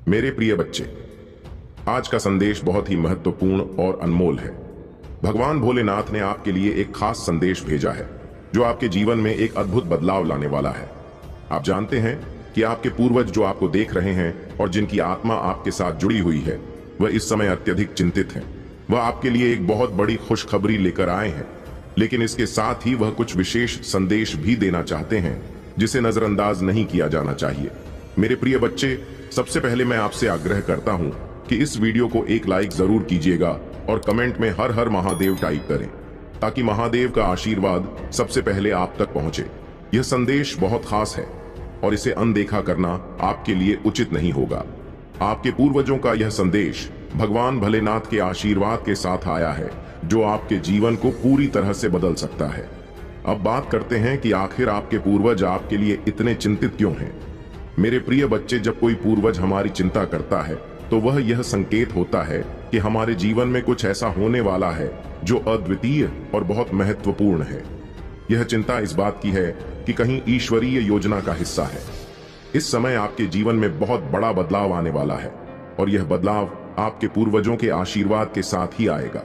मेरे प्रिय बच्चे, आज का संदेश बहुत ही महत्वपूर्ण और अनमोल है। भगवान भोलेनाथ ने आपके लिए एक खास संदेश भेजा है जो आपके जीवन में एक अद्भुत बदलाव लाने वाला है। आप जानते हैं कि आपके पूर्वज जो आपको देख रहे हैं और जिनकी आत्मा आपके साथ जुड़ी हुई है, वह इस समय अत्यधिक चिंतित हैं। वह आपके लिए एक बहुत बड़ी खुशखबरी लेकर आए हैं, लेकिन इसके साथ ही वह कुछ विशेष संदेश भी देना चाहते हैं जिसे नजरअंदाज नहीं किया जाना चाहिए। मेरे प्रिय बच्चे, सबसे पहले मैं आपसे आग्रह करता हूं कि इस वीडियो को एक लाइक जरूर कीजिएगा और कमेंट में हर हर महादेव टाइप करें ताकि महादेव का आशीर्वाद सबसे पहले आप तक पहुंचे। यह संदेश बहुत खास है और इसे अनदेखा करना आपके लिए उचित नहीं होगा। आपके पूर्वजों का यह संदेश भगवान भोलेनाथ के आशीर्वाद के साथ आया है जो आपके जीवन को पूरी तरह से बदल सकता है। अब बात करते हैं कि आखिर आपके पूर्वज आपके लिए इतने चिंतित क्यों हैं। मेरे प्रिय बच्चे, जब कोई पूर्वज हमारी चिंता करता है तो वह यह संकेत होता है कि हमारे जीवन में कुछ ऐसा होने वाला है जो अद्वितीय और बहुत महत्वपूर्ण है। यह चिंता इस बात की है कि कहीं ईश्वरीय योजना का हिस्सा है। इस समय आपके जीवन में बहुत बड़ा बदलाव आने वाला है और यह बदलाव आपके पूर्वजों के आशीर्वाद के साथ ही आएगा।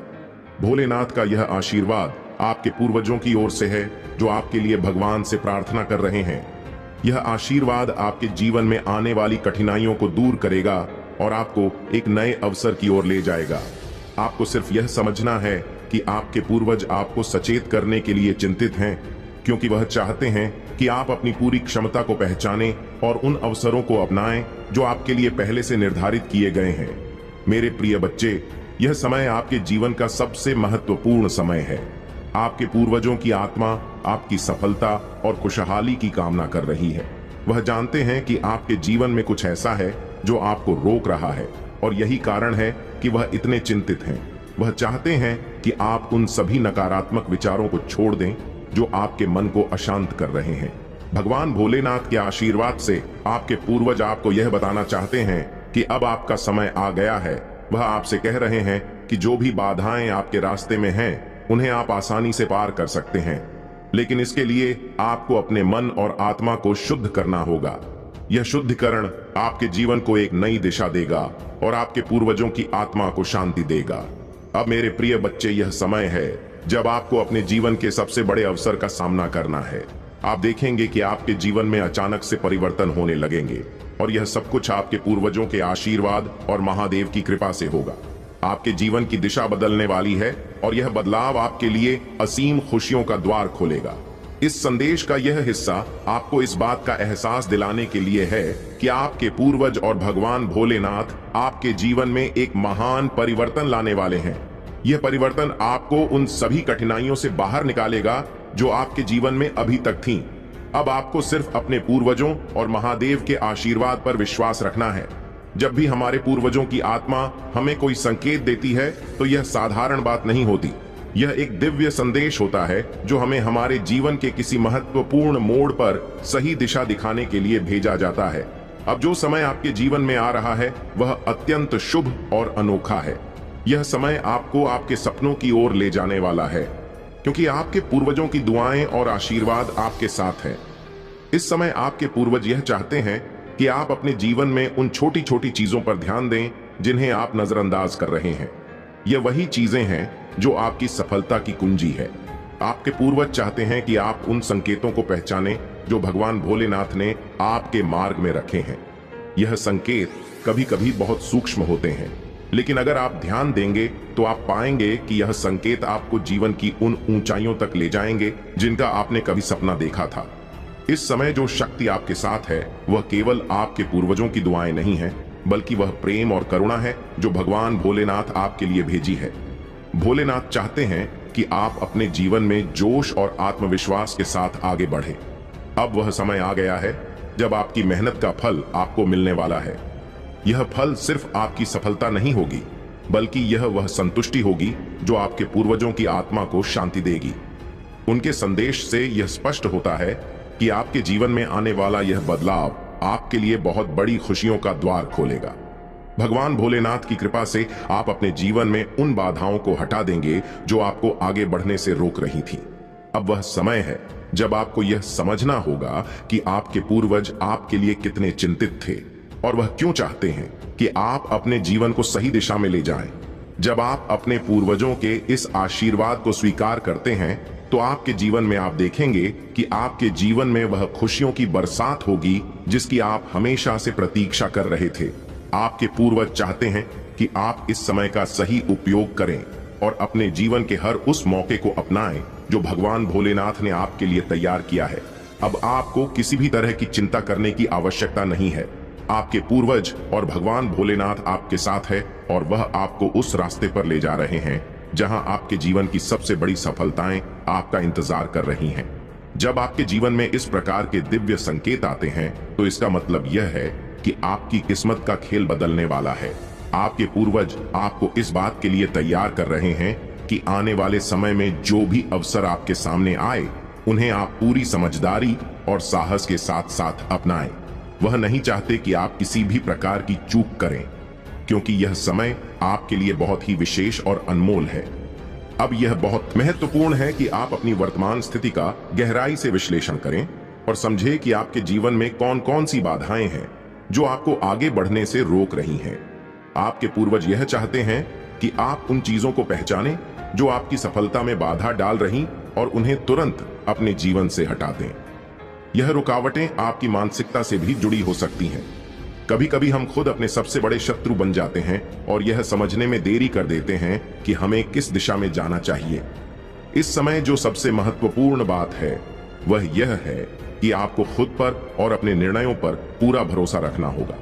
भोलेनाथ का यह आशीर्वाद आपके पूर्वजों की ओर से है जो आपके लिए भगवान से प्रार्थना कर रहे हैं। यह आशीर्वाद आपके जीवन में आने वाली कठिनाइयों को दूर करेगा और आपको एक नए अवसर की ओर ले जाएगा। आपको सिर्फ यह समझना है कि आपके पूर्वज आपको सचेत करने के लिए चिंतित हैं, क्योंकि वह चाहते हैं कि आप अपनी पूरी क्षमता को पहचानें और उन अवसरों को अपनाएं जो आपके लिए पहले से निर्धारित किए गए हैं। मेरे प्रिय बच्चे, यह समय आपके जीवन का सबसे महत्वपूर्ण समय है। आपके पूर्वजों की आत्मा आपकी सफलता और खुशहाली की कामना कर रही है। वह जानते हैं कि आपके जीवन में कुछ ऐसा है जो आपको रोक रहा है और यही कारण है कि वह इतने चिंतित हैं। वह चाहते हैं कि आप उन सभी नकारात्मक विचारों को छोड़ दें जो आपके मन को अशांत कर रहे हैं। भगवान भोलेनाथ के आशीर्वाद से आपके पूर्वज आपको यह बताना चाहते हैं कि अब आपका समय आ गया है। वह आपसे कह रहे हैं कि जो भी बाधाएं आपके रास्ते में हैं, उन्हें आप आसानी से पार कर सकते हैं, लेकिन इसके लिए आपको अपने मन और आत्मा को शुद्ध करना होगा। यह शुद्धिकरण आपके जीवन को एक नई दिशा देगा और आपके पूर्वजों की आत्मा को शांति देगा। अब मेरे प्रिय बच्चे, यह समय है जब आपको अपने जीवन के सबसे बड़े अवसर का सामना करना है। आप देखेंगे कि आपके जीवन में अचानक से परिवर्तन होने लगेंगे और यह सब कुछ आपके पूर्वजों के आशीर्वाद और महादेव की कृपा से होगा। आपके जीवन की दिशा बदलने वाली है और यह बदलाव आपके लिए असीम खुशियों का द्वार खोलेगा। इस संदेश का यह हिस्सा आपको इस बात का एहसास दिलाने के लिए है कि आपके पूर्वज और भगवान भोलेनाथ आपके जीवन में एक महान परिवर्तन लाने वाले हैं। यह परिवर्तन आपको उन सभी कठिनाइयों से बाहर निकालेगा जो आपके जीवन में अभी तक थीं। अब आपको सिर्फ अपने पूर्वजों और महादेव के आशीर्वाद पर विश्वास रखना है। जब भी हमारे पूर्वजों की आत्मा हमें कोई संकेत देती है तो यह साधारण बात नहीं होती। यह एक दिव्य संदेश होता है जो हमें हमारे जीवन के किसी महत्वपूर्ण मोड़ पर सही दिशा दिखाने के लिए भेजा जाता है। अब जो समय आपके जीवन में आ रहा है वह अत्यंत शुभ और अनोखा है। यह समय आपको आपके सपनों की ओर ले जाने वाला है, क्योंकि आपके पूर्वजों की दुआएं और आशीर्वाद आपके साथ हैं। इस समय आपके पूर्वज यह चाहते हैं कि आप अपने जीवन में उन छोटी छोटी चीजों पर ध्यान दें जिन्हें आप नजरअंदाज कर रहे हैं। यह वही चीजें हैं जो आपकी सफलता की कुंजी है। आपके पूर्वज चाहते हैं कि आप उन संकेतों को पहचानें जो भगवान भोलेनाथ ने आपके मार्ग में रखे हैं। यह संकेत कभी कभी बहुत सूक्ष्म होते हैं, लेकिन अगर आप ध्यान देंगे तो आप पाएंगे कि यह संकेत आपको जीवन की उन ऊंचाइयों तक ले जाएंगे जिनका आपने कभी सपना देखा था। इस समय जो शक्ति आपके साथ है वह केवल आपके पूर्वजों की दुआएं नहीं है, बल्कि वह प्रेम और करुणा है जो भगवान भोलेनाथ आपके लिए भेजी है। भोलेनाथ चाहते हैं कि आप अपने जीवन में जोश और आत्मविश्वास के साथ आगे बढ़ें। अब वह समय आ गया है जब आपकी मेहनत का फल आपको मिलने वाला है। यह फल सिर्फ आपकी सफलता नहीं होगी, बल्कि यह वह संतुष्टि होगी जो आपके पूर्वजों की आत्मा को शांति देगी। उनके संदेश से यह स्पष्ट होता है कि आपके जीवन में आने वाला यह बदलाव आपके लिए बहुत बड़ी खुशियों का द्वार खोलेगा। भगवान भोलेनाथ की कृपा से आप अपने जीवन में उन बाधाओं को हटा देंगे जो आपको आगे बढ़ने से रोक रही थी। अब वह समय है जब आपको यह समझना होगा कि आपके पूर्वज आपके लिए कितने चिंतित थे और वह क्यों चाहते हैं कि आप अपने जीवन को सही दिशा में ले जाएं। जब आप अपने पूर्वजों के इस आशीर्वाद को स्वीकार करते हैं तो आपके जीवन में आप देखेंगे कि आपके जीवन में वह खुशियों की बरसात होगी जिसकी आप हमेशा से प्रतीक्षा कर रहे थे। आपके पूर्वज चाहते हैं कि आप इस समय का सही उपयोग करें और अपने जीवन के हर उस मौके को अपनाएं जो भगवान भोलेनाथ ने आपके लिए तैयार किया है। अब आपको किसी भी तरह की चिंता करने की आवश्यकता नहीं है। आपके पूर्वज और भगवान भोलेनाथ आपके साथ है और वह आपको उस रास्ते पर ले जा रहे हैं जहां आपके जीवन की सबसे बड़ी सफलताएं आपका इंतजार कर रही हैं। जब आपके जीवन में इस प्रकार के दिव्य संकेत आते हैं तो इसका मतलब यह है कि आपकी किस्मत का खेल बदलने वाला है। आपके पूर्वज आपको इस बात के लिए तैयार कर रहे हैं कि आने वाले समय में जो भी अवसर आपके सामने आए उन्हें आप पूरी समझदारी और साहस के साथ साथ अपनाएं। वह नहीं चाहते कि आप किसी भी प्रकार की चूक करें, क्योंकि यह समय आपके लिए बहुत ही विशेष और अनमोल है। अब यह बहुत महत्वपूर्ण है कि आप अपनी वर्तमान स्थिति का गहराई से विश्लेषण करें और समझें कि आपके जीवन में कौन कौन सी बाधाएं हैं जो आपको आगे बढ़ने से रोक रही हैं। आपके पूर्वज यह चाहते हैं कि आप उन चीजों को पहचानें जो आपकी सफलता में बाधा डाल रही और उन्हें तुरंत अपने जीवन से हटा दें। यह रुकावटें आपकी मानसिकता से भी जुड़ी हो सकती हैं। कभी कभी हम खुद अपने सबसे बड़े शत्रु बन जाते हैं और यह समझने में देरी कर देते हैं कि हमें किस दिशा में जाना चाहिए। इस समय जो सबसे महत्वपूर्ण बात है वह यह है कि आपको खुद पर और अपने निर्णयों पर पूरा भरोसा रखना होगा।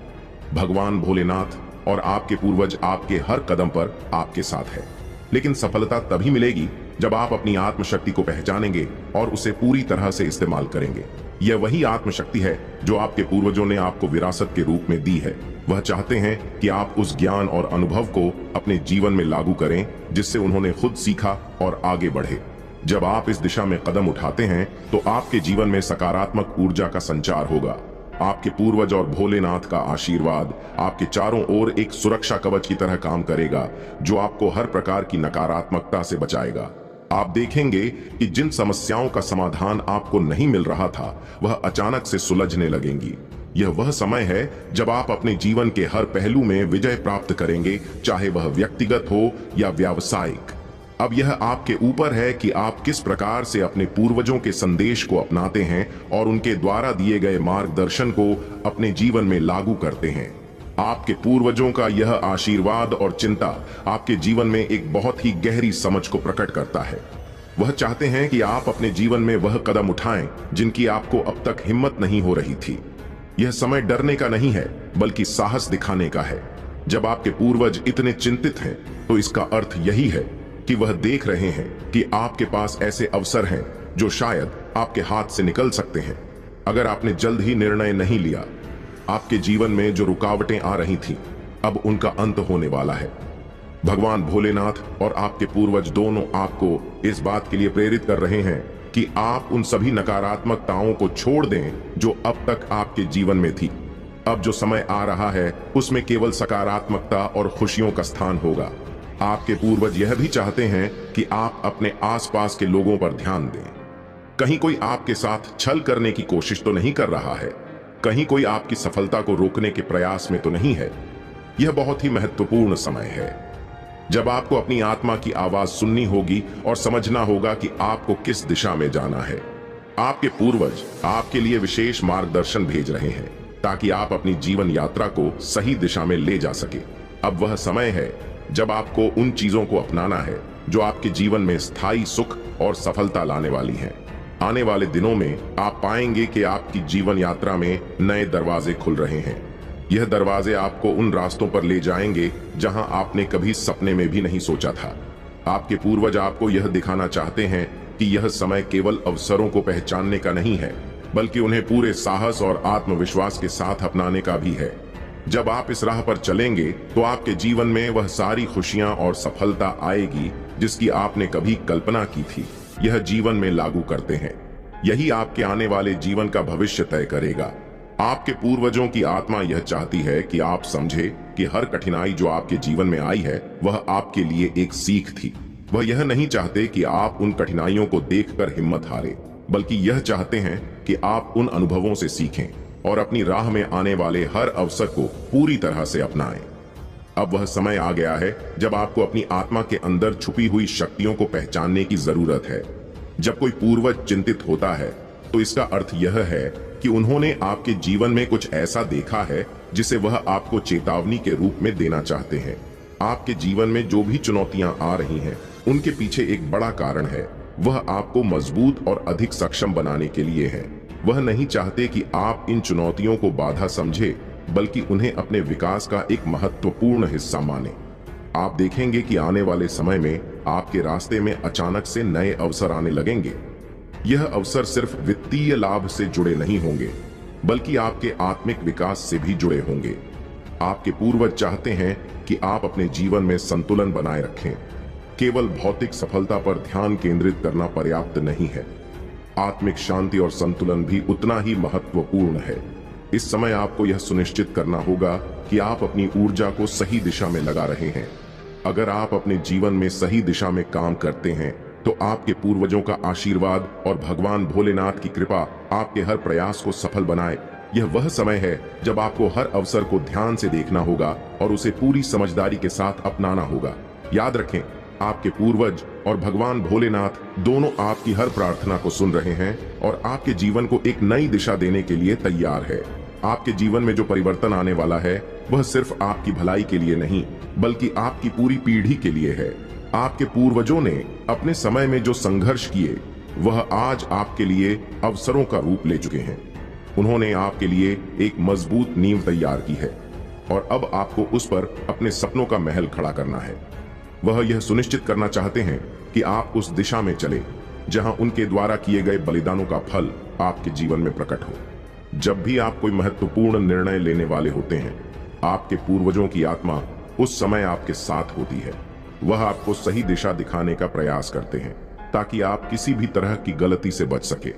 भगवान भोलेनाथ और आपके पूर्वज आपके हर कदम पर आपके साथ है, लेकिन सफलता तभी मिलेगी जब आप अपनी आत्मशक्ति को पहचानेंगे और उसे पूरी तरह से इस्तेमाल करेंगे। यह वही आत्मशक्ति है जो आपके पूर्वजों ने आपको विरासत के रूप में दी है। वह चाहते हैं कि आप उस ज्ञान और अनुभव को अपने जीवन में लागू करें जिससे उन्होंने खुद सीखा और आगे बढ़े। जब आप इस दिशा में कदम उठाते हैं तो आपके जीवन में सकारात्मक ऊर्जा का संचार होगा। आपके पूर्वज और भोलेनाथ का आशीर्वाद आपके चारों ओर एक सुरक्षा कवच की तरह काम करेगा जो आपको हर प्रकार की नकारात्मकता से बचाएगा। आप देखेंगे कि जिन समस्याओं का समाधान आपको नहीं मिल रहा था वह अचानक से सुलझने लगेंगी। यह वह समय है जब आप अपने जीवन के हर पहलू में विजय प्राप्त करेंगे, चाहे वह व्यक्तिगत हो या व्यावसायिक। अब यह आपके ऊपर है कि आप किस प्रकार से अपने पूर्वजों के संदेश को अपनाते हैं और उनके द्वारा दिए गए मार्गदर्शन को अपने जीवन में लागू करते हैं। आपके पूर्वजों का यह आशीर्वाद और चिंता आपके जीवन में एक बहुत ही गहरी समझ को प्रकट करता है। वह चाहते हैं कि आप अपने जीवन में वह कदम उठाएं जिनकी आपको अब तक हिम्मत नहीं हो रही थी। यह समय डरने का नहीं है बल्कि साहस दिखाने का है। जब आपके पूर्वज इतने चिंतित हैं तो इसका अर्थ यही है कि वह देख रहे हैं कि आपके पास ऐसे अवसर हैं जो शायद आपके हाथ से निकल सकते हैं अगर आपने जल्द ही निर्णय नहीं लिया। आपके जीवन में जो रुकावटें आ रही थीं, अब उनका अंत होने वाला है। भगवान भोलेनाथ और आपके पूर्वज दोनों आपको इस बात के लिए प्रेरित कर रहे हैं कि आप उन सभी नकारात्मकताओं को छोड़ दें जो अब तक आपके जीवन में थी। अब जो समय आ रहा है उसमें केवल सकारात्मकता और खुशियों का स्थान होगा। आपके पूर्वज यह भी चाहते हैं कि आप अपने आसपास के लोगों पर ध्यान दें। कहीं कोई आपके साथ छल करने की कोशिश तो नहीं कर रहा है, कहीं कोई आपकी सफलता को रोकने के प्रयास में तो नहीं है। यह बहुत ही महत्वपूर्ण समय है जब आपको अपनी आत्मा की आवाज सुननी होगी और समझना होगा कि आपको किस दिशा में जाना है। आपके पूर्वज आपके लिए विशेष मार्गदर्शन भेज रहे हैं ताकि आप अपनी जीवन यात्रा को सही दिशा में ले जा सके। अब वह समय है जब आपको उन चीजों को अपनाना है जो आपके जीवन में स्थायी सुख और सफलता लाने वाली हैं। आने वाले दिनों में आप पाएंगे कि आपकी जीवन यात्रा में नए दरवाजे खुल रहे हैं। यह दरवाजे आपको उन रास्तों पर ले जाएंगे जहां आपने कभी सपने में भी नहीं सोचा था। आपके पूर्वज आपको यह दिखाना चाहते हैं कि यह समय केवल अवसरों को पहचानने का नहीं है, बल्कि उन्हें पूरे साहस और आत्मविश्वास के साथ अपनाने का भी है। जब आप इस राह पर चलेंगे तो आपके जीवन में वह सारी खुशियां और सफलता आएगी जिसकी आपने कभी कल्पना की थी। यह जीवन में लागू करते हैं। यही आपके आने वाले जीवन का भविष्य तय करेगा। आपके पूर्वजों की आत्मा यह चाहती है कि आप समझे कि हर कठिनाई जो आपके जीवन में आई है वह आपके लिए एक सीख थी। वह यह नहीं चाहते कि आप उन कठिनाइयों को देखकर हिम्मत हारे, बल्कि यह चाहते हैं कि आप उन अनुभवों से सीखें। और अपनी राह में आने वाले हर अवसर को पूरी तरह से अपनाएं। अब वह समय आ गया है जब आपको अपनी आत्मा के अंदर छुपी हुई शक्तियों को पहचानने की जरूरत है। जब कोई पूर्वज चिंतित होता है तो इसका अर्थ यह है कि उन्होंने आपके जीवन में कुछ ऐसा देखा है जिसे वह आपको चेतावनी के रूप में देना चाहते हैं। आपके जीवन में जो भी चुनौतियां आ रही हैं, उनके पीछे एक बड़ा कारण है। वह आपको मजबूत और अधिक सक्षम बनाने के लिए है। वह नहीं चाहते कि आप इन चुनौतियों को बाधा समझे, बल्कि उन्हें अपने विकास का एक महत्वपूर्ण हिस्सा माने। आप देखेंगे कि आने वाले समय में आपके रास्ते में अचानक से नए अवसर आने लगेंगे। यह अवसर सिर्फ वित्तीय लाभ से जुड़े नहीं होंगे, बल्कि आपके आत्मिक विकास से भी जुड़े होंगे। आपके पूर्वज चाहते हैं कि आप अपने जीवन में संतुलन बनाए रखें। केवल भौतिक सफलता पर ध्यान केंद्रित करना पर्याप्त नहीं है। आत्मिक शांति और संतुलन भी उतना ही महत्वपूर्ण है। इस समय आपको यह सुनिश्चित करना होगा कि आप अपनी ऊर्जा को सही दिशा में लगा रहे हैं। अगर आप अपने जीवन में सही दिशा में काम करते हैं तो आपके पूर्वजों का आशीर्वाद और भगवान भोलेनाथ की कृपा आपके हर प्रयास को सफल बनाए। यह वह समय है जब आपको हर अवसर को ध्यान से देखना होगा और उसे पूरी समझदारी के साथ अपनाना होगा। याद रखें, आपके पूर्वज और भगवान भोलेनाथ दोनों आपकी हर प्रार्थना को सुन रहे हैं और आपके जीवन को एक नई दिशा देने के लिए तैयार है। आपके जीवन में जो परिवर्तन आने वाला है वह सिर्फ आपकी भलाई के लिए नहीं, बल्कि आपकी पूरी पीढ़ी के लिए है। आपके पूर्वजों ने अपने समय में जो संघर्ष किए वह आज आपके लिए अवसरों का रूप ले चुके हैं। उन्होंने आपके लिए एक मजबूत नींव तैयार की है और अब आपको उस पर अपने सपनों का महल खड़ा करना है। वह यह सुनिश्चित करना चाहते हैं कि आप उस दिशा में चले जहां उनके द्वारा किए गए बलिदानों का फल आपके जीवन में प्रकट हो। जब भी आप कोई महत्वपूर्ण निर्णय लेने वाले होते हैं, आपके पूर्वजों की आत्मा उस समय आपके साथ होती है। वह आपको सही दिशा दिखाने का प्रयास करते हैं ताकि आप किसी भी तरह की गलती से बच सके।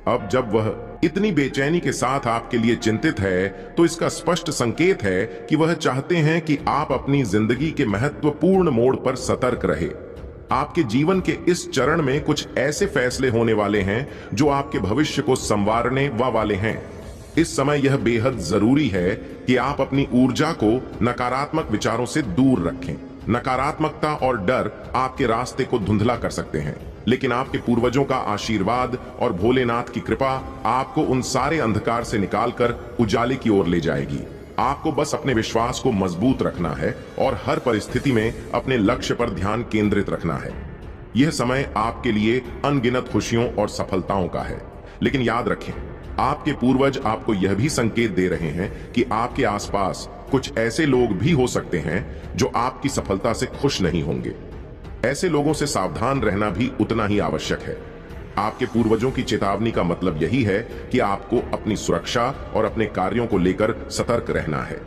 अब जब वह इतनी बेचैनी के साथ आपके लिए चिंतित है तो इसका स्पष्ट संकेत है कि वह चाहते हैं कि आप अपनी जिंदगी के महत्वपूर्ण मोड़ पर सतर्क रहे। आपके जीवन के इस चरण में कुछ ऐसे फैसले होने वाले हैं जो आपके भविष्य को संवारने वाले हैं। इस समय यह बेहद जरूरी है कि आप अपनी ऊर्जा को नकारात्मक विचारों से दूर रखें। नकारात्मकता और डर आपके रास्ते को धुंधला कर सकते हैं, लेकिन आपके पूर्वजों का आशीर्वाद और भोलेनाथ की कृपा आपको उन सारे अंधकार से निकालकर उजाले की ओर ले जाएगी। आपको बस अपने विश्वास को मजबूत रखना है और हर परिस्थिति में अपने लक्ष्य पर ध्यान केंद्रित रखना है। यह समय आपके लिए अनगिनत खुशियों और सफलताओं का है, लेकिन याद रखें, आपके पूर्वज आपको यह भी संकेत दे रहे हैं कि आपके आसपास कुछ ऐसे लोग भी हो सकते हैं जो आपकी सफलता से खुश नहीं होंगे। ऐसे लोगों से सावधान रहना भी उतना ही आवश्यक है। आपके पूर्वजों की चेतावनी का मतलब यही है कि आपको अपनी सुरक्षा और अपने कार्यों को लेकर सतर्क रहना है।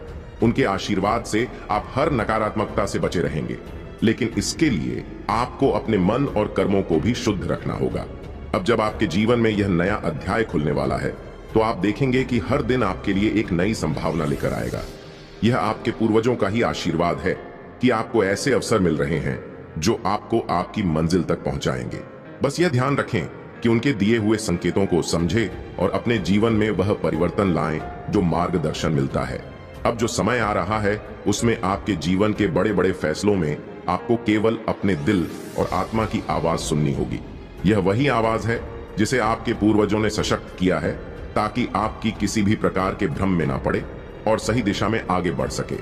उनके आशीर्वाद से आप हर नकारात्मकता से बचे रहेंगे, लेकिन इसके लिए आपको अपने मन और कर्मों को भी शुद्ध रखना होगा। अब जब आपके जीवन में यह नया अध्याय खुलने वाला है तो आप देखेंगे कि हर दिन आपके लिए एक नई संभावना लेकर आएगा। यह आपके पूर्वजों का ही आशीर्वाद है कि आपको ऐसे अवसर मिल रहे हैं जो आपको आपकी मंजिल तक पहुंचाएंगे। बस यह ध्यान रखें कि उनके दिए हुए संकेतों को समझें और अपने जीवन में वह परिवर्तन लाएं जो मार्गदर्शन मिलता है। अब जो समय आ रहा है उसमें आपके जीवन के बड़े बड़े फैसलों में आपको केवल अपने दिल और आत्मा की आवाज सुननी होगी। यह वही आवाज है जिसे आपके पूर्वजों ने सशक्त किया है ताकि आपकी किसी भी प्रकार के भ्रम में ना पड़े और सही दिशा में आगे बढ़ सके।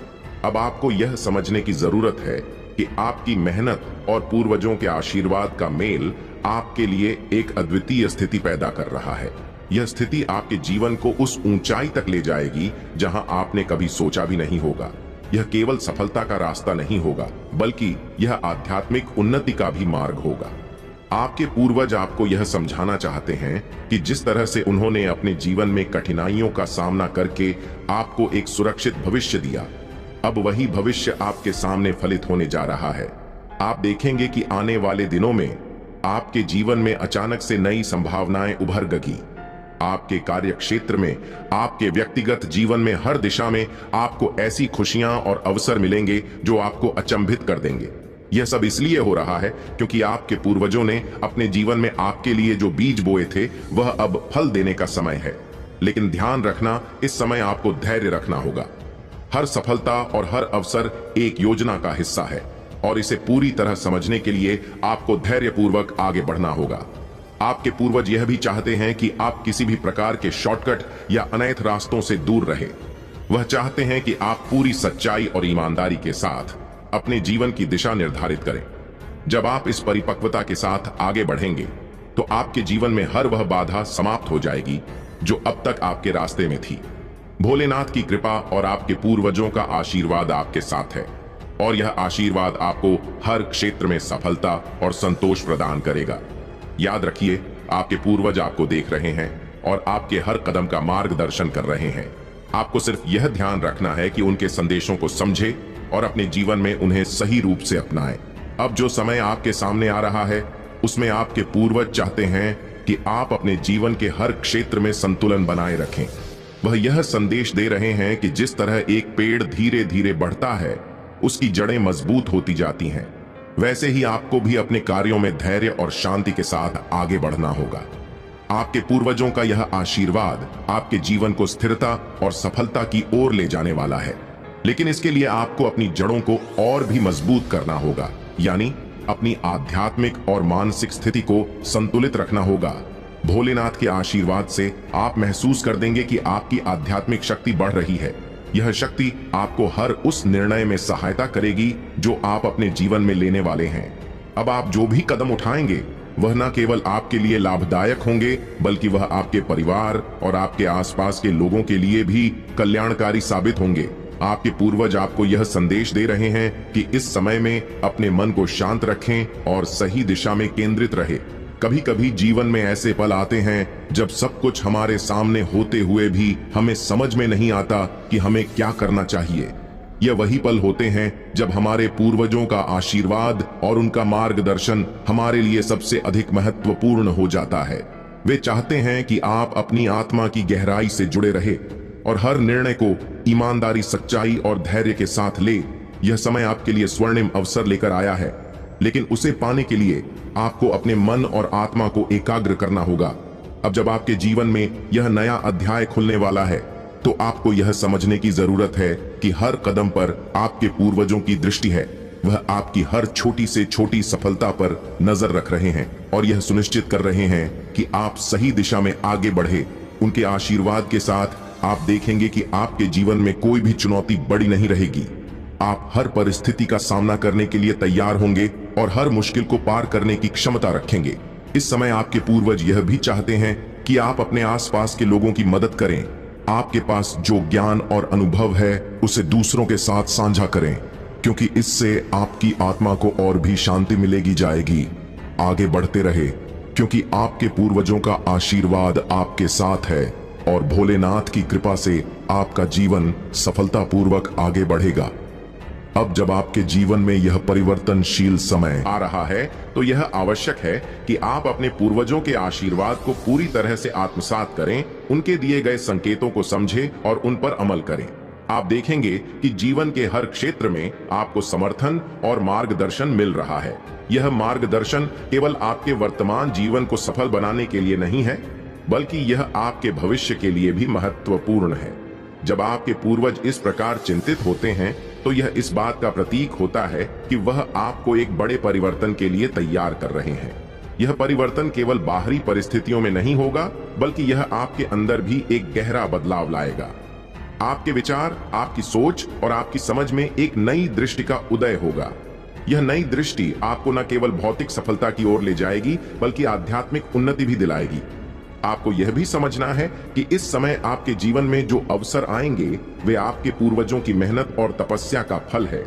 अब आपको यह समझने की जरूरत है कि आपकी मेहनत और पूर्वजों के आशीर्वाद का मेल आपके लिए एक अद्वितीय स्थिति पैदा कर रहा है। यह स्थिति आपके जीवन को उस ऊंचाई तक ले जाएगी जहां आपने कभी सोचा भी नहीं होगा। यह केवल सफलता का रास्ता नहीं होगा, बल्कि यह आध्यात्मिक उन्नति का भी मार्ग होगा। आपके पूर्वज आपको यह समझाना चाहते हैं कि जिस तरह से उन्होंने अपने जीवन में कठिनाइयों का सामना करके आपको एक सुरक्षित भविष्य दिया, अब वही भविष्य आपके सामने फलित होने जा रहा है। आप देखेंगे कि आने वाले दिनों में आपके जीवन में अचानक से नई संभावनाएं उभर गई। आपके कार्य क्षेत्र में, आपके व्यक्तिगत जीवन में, हर दिशा में आपको ऐसी खुशियां और अवसर मिलेंगे जो आपको अचंभित कर देंगे। यह सब इसलिए हो रहा है क्योंकि आपके पूर्वजों ने अपने जीवन में आपके लिए जो बीज बोए थे वह अब फल देने का समय है। लेकिन ध्यान रखना, इस समय आपको धैर्य रखना होगा। हर सफलता और हर अवसर एक योजना का हिस्सा है और इसे पूरी तरह समझने के लिए आपको धैर्यपूर्वक आगे बढ़ना होगा। आपके पूर्वज यह भी चाहते हैं कि आप किसी भी प्रकार के शॉर्टकट या अनैतिक रास्तों से दूर रहे। वह चाहते हैं कि आप पूरी सच्चाई और ईमानदारी के साथ अपने जीवन की दिशा निर्धारित करें। जब आप इस परिपक्वता के साथ आगे बढ़ेंगे तो आपके जीवन में हर वह बाधा समाप्त हो जाएगी जो अब तक आपके रास्ते में थी। भोलेनाथ की कृपा और आपके पूर्वजों का आशीर्वाद आपके साथ है और यह आशीर्वाद आपको हर क्षेत्र में सफलता और संतोष प्रदान करेगा। याद रखिए, आपके पूर्वज आपको देख रहे हैं और आपके हर कदम का मार्गदर्शन कर रहे हैं। आपको सिर्फ यह ध्यान रखना है कि उनके संदेशों को समझे और अपने जीवन में उन्हें सही रूप से अपनाएं। अब जो समय आपके सामने आ रहा है उसमें आपके पूर्वज चाहते हैं कि आप अपने जीवन के हर क्षेत्र में संतुलन बनाए रखें। वह यह संदेश दे रहे हैं कि जिस तरह एक पेड़ धीरे धीरे बढ़ता है, उसकी जड़ें मजबूत होती जाती हैं, वैसे ही आपको भी अपने कार्यों में धैर्य और शांति के साथ आगे बढ़ना होगा। आपके पूर्वजों का यह आशीर्वाद आपके जीवन को स्थिरता और सफलता की ओर ले जाने वाला है, लेकिन इसके लिए आपको अपनी जड़ों को और भी मजबूत करना होगा, यानी अपनी आध्यात्मिक और मानसिक स्थिति को संतुलित रखना होगा। भोलेनाथ के आशीर्वाद से आप महसूस कर देंगे कि आपकी आध्यात्मिक शक्ति बढ़ रही है। यह शक्ति आपको हर उस निर्णय में सहायता करेगी जो आप अपने जीवन में लेने वाले हैं। अब आप जो भी कदम उठाएंगे वह न केवल आपके लिए लाभदायक होंगे, बल्कि वह आपके परिवार और आपके आसपास के लोगों के लिए भी कल्याणकारी साबित होंगे। आपके पूर्वज आपको यह संदेश दे रहे हैं कि इस समय में अपने मन को शांत रखें और सही दिशा में केंद्रित रहे। कभी कभी जीवन में ऐसे पल आते हैं जब सब कुछ हमारे सामने होते हुए भी हमें समझ में नहीं आता कि हमें क्या करना चाहिए। यह वही पल होते हैं जब हमारे पूर्वजों का आशीर्वाद और उनका मार्गदर्शन हमारे लिए सबसे अधिक महत्वपूर्ण हो जाता है। वे चाहते हैं कि आप अपनी आत्मा की गहराई से जुड़े रहे और हर निर्णय को ईमानदारी, सच्चाई और धैर्य के साथ ले। यह समय आपके लिए स्वर्णिम अवसर लेकर आया है, लेकिन उसे पाने के लिए आपको अपने मन और आत्मा को एकाग्र करना होगा। अब जब आपके जीवन में यह नया अध्याय खुलने वाला है तो आपको यह समझने की जरूरत है कि हर कदम पर आपके पूर्वजों की दृष्टि है। वह आपकी हर छोटी से छोटी सफलता पर नजर रख रहे हैं और यह सुनिश्चित कर रहे हैं कि आप सही दिशा में आगे बढ़े। उनके आशीर्वाद के साथ आप देखेंगे कि आपके जीवन में कोई भी चुनौती बड़ी नहीं रहेगी। आप हर परिस्थिति का सामना करने के लिए तैयार होंगे और हर मुश्किल को पार करने की क्षमता रखेंगे। इस समय आपके पूर्वज यह भी चाहते हैं कि आप अपने आसपास के लोगों की मदद करें। आपके पास जो ज्ञान और अनुभव है उसे दूसरों के साथ साझा करें, क्योंकि इससे आपकी आत्मा को और भी शांति मिलेगी जाएगी। आगे बढ़ते रहे, क्योंकि आपके पूर्वजों का आशीर्वाद आपके साथ है और भोलेनाथ की कृपा से आपका जीवन सफलतापूर्वक आगे बढ़ेगा। अब जब आपके जीवन में यह परिवर्तनशील समय आ रहा है तो यह आवश्यक है कि आप अपने पूर्वजों के आशीर्वाद को पूरी तरह से आत्मसात करें, उनके दिए गए संकेतों को समझें और उन पर अमल करें। आप देखेंगे कि जीवन के हर क्षेत्र में आपको समर्थन और मार्गदर्शन मिल रहा है। यह मार्गदर्शन केवल आपके वर्तमान जीवन को सफल बनाने के लिए नहीं है, बल्कि यह आपके भविष्य के लिए भी महत्वपूर्ण है। जब आपके पूर्वज इस प्रकार चिंतित होते हैं तो यह इस बात का प्रतीक होता है कि वह आपको एक बड़े परिवर्तन के लिए तैयार कर रहे हैं। यह परिवर्तन केवल बाहरी परिस्थितियों में नहीं होगा, बल्कि यह आपके अंदर भी एक गहरा बदलाव लाएगा। आपके विचार, आपकी सोच और आपकी समझ में एक नई दृष्टि का उदय होगा। यह नई दृष्टि आपको न केवल भौतिक सफलता की ओर ले जाएगी, बल्कि आध्यात्मिक उन्नति भी दिलाएगी। आपको यह भी समझना है कि इस समय आपके जीवन में जो अवसर आएंगे वे आपके पूर्वजों की मेहनत और तपस्या का फल है।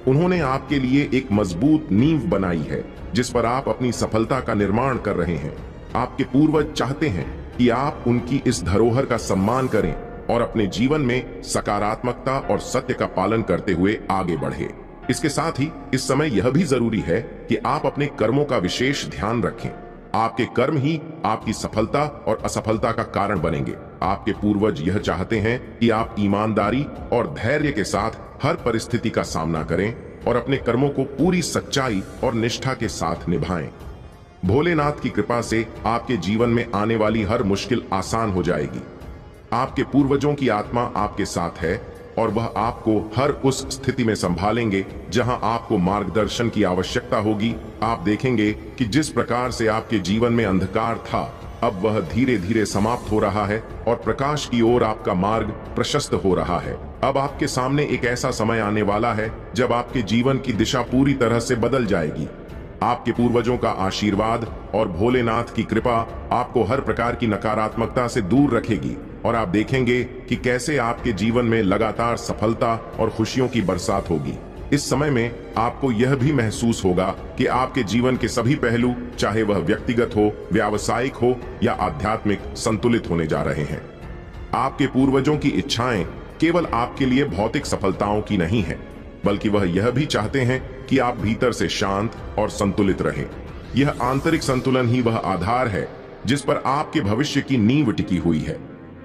उन्होंने आपके लिए एक मजबूत नींव बनाई है जिस पर आप अपनी सफलता का निर्माण कर रहे हैं। आपके पूर्वज चाहते हैं कि आप उनकी इस धरोहर का सम्मान करें और अपने जीवन में सकारात्मकता और सत्य का पालन करते हुए आगे बढ़े। इसके साथ ही इस समय यह भी जरूरी है कि आप अपने कर्मों का विशेष ध्यान रखें। आपके कर्म ही आपकी सफलता और असफलता का कारण बनेंगे। आपके पूर्वज यह चाहते हैं कि आप ईमानदारी और धैर्य के साथ हर परिस्थिति का सामना करें और अपने कर्मों को पूरी सच्चाई और निष्ठा के साथ निभाएं। भोलेनाथ की कृपा से आपके जीवन में आने वाली हर मुश्किल आसान हो जाएगी। आपके पूर्वजों की आत्मा आपके साथ है और वह आपको हर उस स्थिति में संभालेंगे जहां आपको मार्गदर्शन की आवश्यकता होगी। आप देखेंगे कि जिस प्रकार से आपके जीवन में अंधकार था, अब वह धीरे धीरे समाप्त हो रहा है और प्रकाश की ओर आपका मार्ग प्रशस्त हो रहा है। अब आपके सामने एक ऐसा समय आने वाला है जब आपके जीवन की दिशा पूरी तरह से बदल जाएगी। आपके पूर्वजों का आशीर्वाद और भोलेनाथ की कृपा आपको हर प्रकार की नकारात्मकता से दूर रखेगी और आप देखेंगे कि कैसे आपके जीवन में लगातार सफलता और खुशियों की बरसात होगी। इस समय में आपको यह भी महसूस होगा कि आपके जीवन के सभी पहलू, चाहे वह व्यक्तिगत हो, व्यावसायिक हो या आध्यात्मिक, संतुलित होने जा रहे हैं। आपके पूर्वजों की इच्छाएं केवल आपके लिए भौतिक सफलताओं की नहीं है, बल्कि वह यह भी चाहते हैं कि आप भीतर से शांत और संतुलित रहें। यह आंतरिक संतुलन ही वह आधार है जिस पर आपके भविष्य की नींव टिकी हुई है।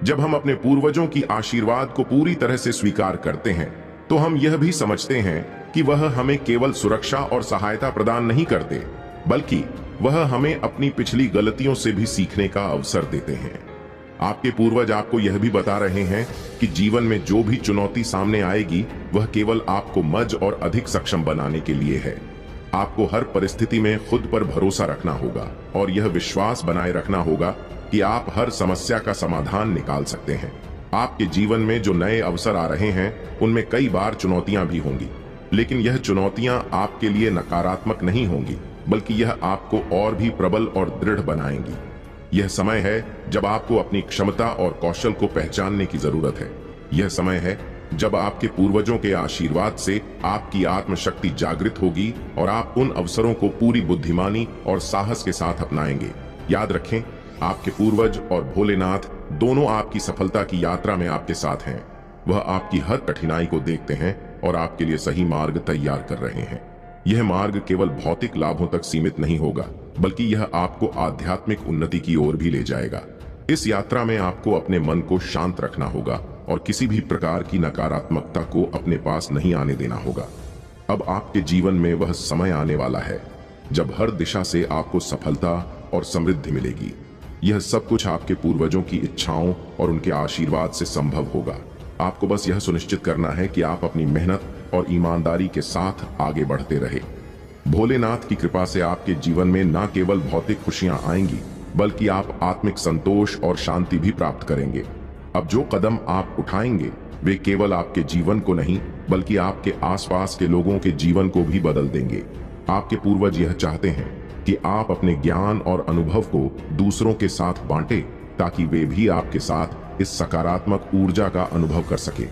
जब हम अपने पूर्वजों की आशीर्वाद को पूरी तरह से स्वीकार करते हैं, तो हम यह भी समझते हैं कि वह हमें केवल सुरक्षा और सहायता प्रदान नहीं करते, बल्कि वह हमें अपनी पिछली गलतियों से भी सीखने का अवसर देते हैं। आपके पूर्वज आपको यह भी बता रहे हैं कि जीवन में जो भी चुनौती सामने आएगी, वह केवल आपको मज और अधिक सक्षम बनाने के लिए है। आपको हर परिस्थिति में खुद पर भरोसा रखना होगा और यह विश्वास बनाए रखना होगा कि आप हर समस्या का समाधान निकाल सकते हैं। आपके जीवन में जो नए अवसर आ रहे हैं, उनमें कई बार चुनौतियां भी होंगी, लेकिन यह चुनौतियां आपके लिए नकारात्मक नहीं होंगी, बल्कि यह आपको और भी प्रबल और दृढ़ बनाएंगी। यह समय है जब आपको अपनी क्षमता और कौशल को पहचानने की जरूरत है। यह समय है जब आपके पूर्वजों के आशीर्वाद से आपकी आत्मशक्ति जागृत होगी और आप उन अवसरों को पूरी बुद्धिमानी और साहस के साथ अपनाएंगे। याद रखें, आपके पूर्वज और भोलेनाथ दोनों आपकी सफलता की यात्रा में आपके साथ हैं। वह आपकी हर कठिनाई को देखते हैं और आपके लिए सही मार्ग तैयार कर रहे हैं। यह मार्ग केवल भौतिक लाभों तक सीमित नहीं होगा, बल्कि यह आपको आध्यात्मिक उन्नति की ओर भी ले जाएगा। इस यात्रा में आपको अपने मन को शांत रखना होगा और किसी भी प्रकार की नकारात्मकता को अपने पास नहीं आने देना होगा। अब आपके जीवन में वह समय आने वाला है जब हर दिशा से आपको सफलता और समृद्धि मिलेगी। यह सब कुछ आपके पूर्वजों की इच्छाओं और उनके आशीर्वाद से संभव होगा। आपको बस यह सुनिश्चित करना है कि आप अपनी मेहनत और ईमानदारी के साथ आगे बढ़ते रहे। भोलेनाथ की कृपा से आपके जीवन में न केवल भौतिक खुशियां आएंगी, बल्कि आप आत्मिक संतोष और शांति भी प्राप्त करेंगे। अब जो कदम आप उठाएंगे, वे केवल आपके जीवन को नहीं, बल्कि आपके आसपास के लोगों के जीवन को भी बदल देंगे। आपके पूर्वज यह चाहते हैं कि आप अपने ज्ञान और अनुभव को दूसरों के साथ बांटें, ताकि वे भी आपके साथ इस सकारात्मक ऊर्जा का अनुभव कर सके।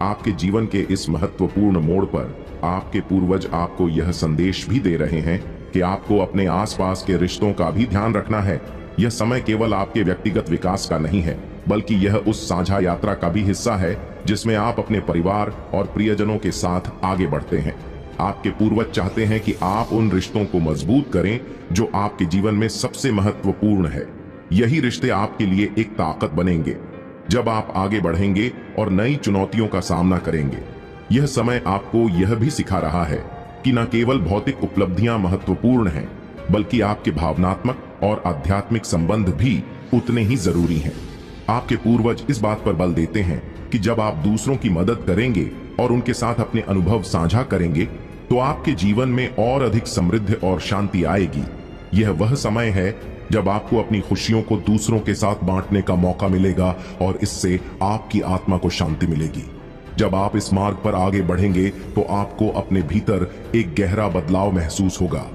आपके जीवन के इस महत्वपूर्ण मोड़ पर आपके पूर्वज आपको यह संदेश भी दे रहे हैं कि आपको अपने आसपास के रिश्तों का भी ध्यान रखना है। यह समय केवल आपके व्यक्तिगत विकास का नहीं है, बल्कि यह उस साझा यात्रा का भी हिस्सा है जिसमें आप अपने परिवार और प्रियजनों के साथ आगे बढ़ते हैं। आपके पूर्वज चाहते हैं कि आप उन रिश्तों को मजबूत करें जो आपके जीवन में सबसे महत्वपूर्ण है। यही रिश्ते आपके लिए एक ताकत बनेंगे जब आप आगे बढ़ेंगे और नई चुनौतियों का सामना करेंगे। यह समय आपको यह भी सिखा रहा है कि न केवल भौतिक उपलब्धियां महत्वपूर्ण हैं, बल्कि आपके भावनात्मक और आध्यात्मिक संबंध भी उतने ही जरूरी हैं। आपके पूर्वज इस बात पर बल देते हैं कि जब आप दूसरों की मदद करेंगे और उनके साथ अपने अनुभव साझा करेंगे, तो आपके जीवन में और अधिक समृद्धि और शांति आएगी। यह वह समय है जब आपको अपनी खुशियों को दूसरों के साथ बांटने का मौका मिलेगा और इससे आपकी आत्मा को शांति मिलेगी। जब आप इस मार्ग पर आगे बढ़ेंगे, तो आपको अपने भीतर एक गहरा बदलाव महसूस होगा।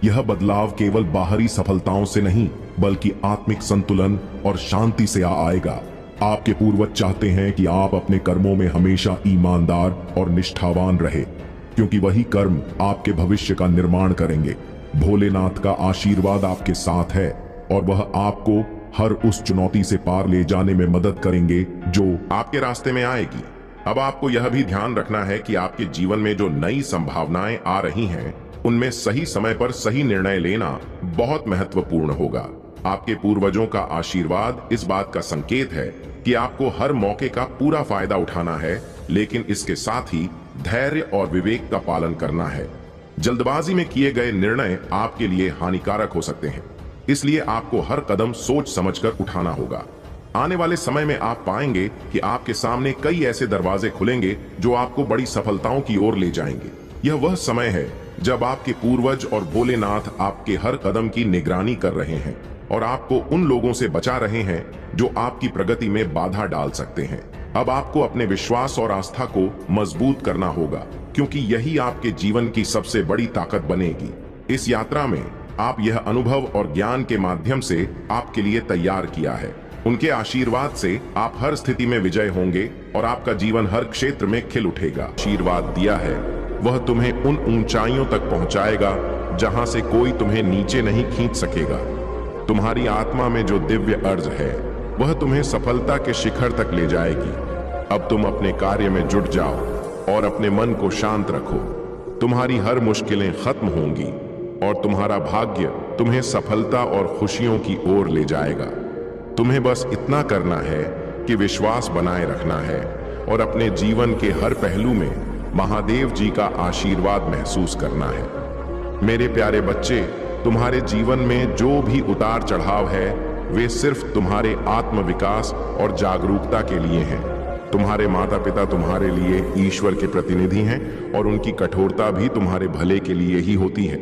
यह बदलाव केवल बाहरी सफलताओं से नहीं, बल्कि आत्मिक संतुलन और शांति से आएगा। आपके पूर्वज चाहते हैं कि आप अपने कर्मों में हमेशा ईमानदार और निष्ठावान रहे, क्योंकि वही कर्म आपके भविष्य का निर्माण करेंगे। भोलेनाथ का आशीर्वाद आपके साथ है और वह आपको हर उस चुनौती से पार ले जाने में मदद करेंगे जो आपके रास्ते में आएगी। अब आपको यह भी ध्यान रखना है कि आपके जीवन में जो नई संभावनाएं आ रही हैं, उनमें सही समय पर सही निर्णय लेना बहुत महत्वपूर्ण होगा। आपके पूर्वजों का आशीर्वाद इस बात का संकेत है कि आपको हर मौके का पूरा फायदा उठाना है, लेकिन इसके साथ ही धैर्य और विवेक का पालन करना है। जल्दबाजी में किए गए निर्णय आपके लिए हानिकारक हो सकते हैं, इसलिए आपको हर कदम सोच समझकर उठाना होगा। आने वाले समय में आप पाएंगे कि आपके सामने कई ऐसे दरवाजे खुलेंगे जो आपको बड़ी सफलताओं की ओर ले जाएंगे। यह वह समय है जब आपके पूर्वज और भोलेनाथ आपके हर कदम की निगरानी कर रहे हैं और आपको उन लोगों से बचा रहे हैं जो आपकी प्रगति में बाधा डाल सकते हैं। अब आपको अपने विश्वास और आस्था को मजबूत करना होगा, क्योंकि यही आपके जीवन की सबसे बड़ी ताकत बनेगी। इस यात्रा में आप यह अनुभव और ज्ञान के माध्यम से आपके लिए तैयार किया है। उनके आशीर्वाद से आप हर स्थिति में विजय होंगे और आपका जीवन हर क्षेत्र में खिल उठेगा। आशीर्वाद दिया है वह तुम्हें उन ऊंचाइयों तक पहुंचाएगा जहां से कोई तुम्हें नीचे नहीं खींच सकेगा। तुम्हारी आत्मा में जो दिव्य अर्ज है वह तुम्हें सफलता के शिखर तक ले जाएगी। अब तुम अपने कार्य में जुट जाओ और अपने मन को शांत रखो। तुम्हारी हर मुश्किलें खत्म होंगी और तुम्हारा भाग्य तुम्हें सफलता और खुशियों की ओर ले जाएगा। तुम्हें बस इतना करना है कि विश्वास बनाए रखना है और अपने जीवन के हर पहलू में महादेव जी का आशीर्वाद महसूस करना है। मेरे प्यारे बच्चे, तुम्हारे जीवन में जो भी उतार चढ़ाव है वे सिर्फ तुम्हारे आत्मविकास और जागरूकता के लिए हैं। तुम्हारे माता पिता तुम्हारे लिए ईश्वर के प्रतिनिधि हैं और उनकी कठोरता भी तुम्हारे भले के लिए ही होती है।